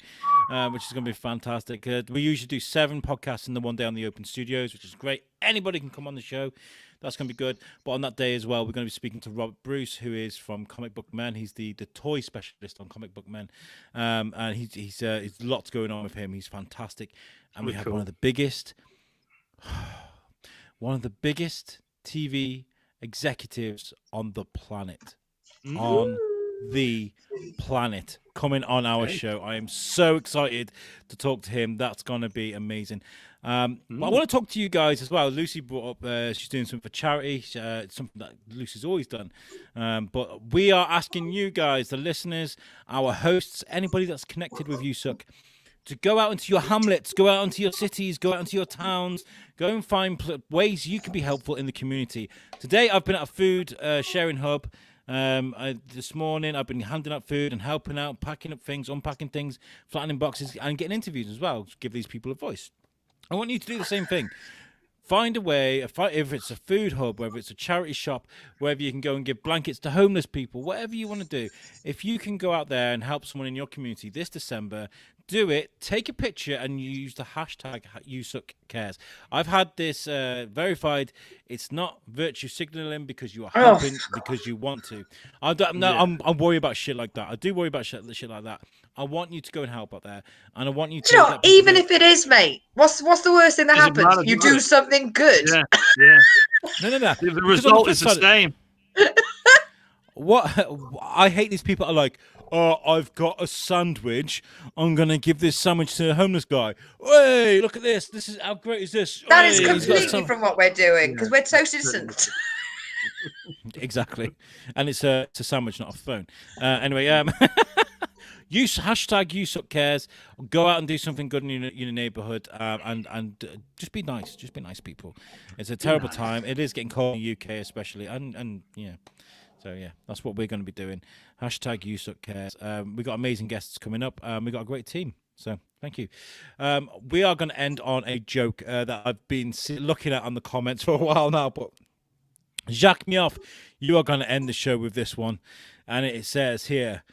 which is going to be fantastic. We usually do 7 podcasts in the one day on the open studios, which is great. Anybody can come on the show. That's going to be good. But on that day as well, we're going to be speaking to Robert Bruce, who is from Comic Book Men. He's the toy specialist on Comic Book Men. And he's lots going on with him. He's fantastic. And we have one of the biggest TV executives on the planet. On the planet coming on our show. I am so excited to talk to him. That's going to be amazing. But I want to talk to you guys as well. Lucy brought up she's doing something for charity. It's something that Lucy's always done. But we are asking you guys, the listeners, our hosts, anybody that's connected with USUK, to go out into your hamlets, go out into your cities, go out into your towns, go and find ways you can be helpful in the community. Today, I've been at a food sharing hub. This morning, I've been handing out food and helping out, packing up things, unpacking things, flattening boxes, and getting interviews as well to give these people a voice. I want you to do the same thing. Find a way, if it's a food hub, whether it's a charity shop, wherever you can go and give blankets to homeless people, whatever you want to do. If you can go out there and help someone in your community this December, do it. Take a picture and use the hashtag USUKCares. I've had this verified. It's not virtue signaling because you are helping because you want to. I'm worried about shit like that. I do worry about shit like that. I want you to go and help out there, and I want you to. You know, even if it is, mate, what's the worst thing that happens? You do something good. Yeah. No. The result is the same. What I hate these people are like, oh, I've got a sandwich. I'm gonna give this sandwich to a homeless guy. Hey, look at this. This is how great is this? That is completely from what we're doing because we're so citizens. Exactly, and it's a sandwich, not a phone. Anyway, use hashtag USUKCares. Go out and do something good in your neighborhood, and just be nice. Just be nice, people. It's a terrible time. It is getting cold in the UK, especially, and yeah. So yeah, that's what we're going to be doing. Hashtag USUKCares. We've got amazing guests coming up. We've got a great team. So thank you. We are going to end on a joke that I've been looking at on the comments for a while now. But Jacques Mioff, you are going to end the show with this one. And it says here,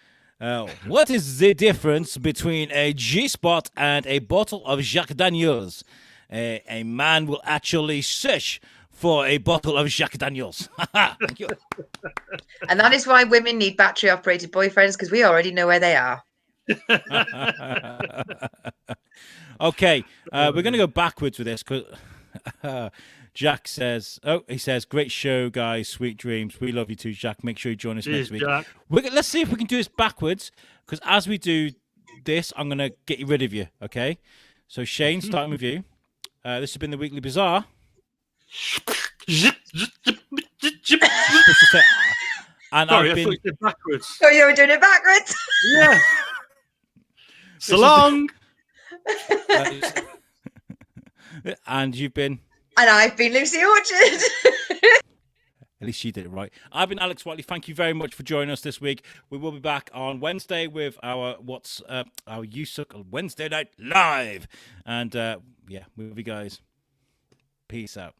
what is the difference between a G-spot and a bottle of Jacques Daniels? A man will actually search for a bottle of Jacques Daniels. Thank you. And that is why women need battery-operated boyfriends, because we already know where they are. Okay, we're going to go backwards with this because Jack says, he says, great show, guys, sweet dreams. We love you too, Jack. Make sure you join us next week. Let's see if we can do this backwards, because as we do this, I'm going to get rid of you, okay? So Shane, starting with you. This has been the Weekly Bazaar. And Sorry, I've been... I thought you did backwards. Oh, you were doing it backwards? Yeah. So long. And you've been... And I've been Lucy Orchard. At least she did it right. I've been Alex Whiteley. Thank you very much for joining us this week. We will be back on Wednesday with our USUK Wednesday Night Live. And yeah, we'll be guys. Peace out.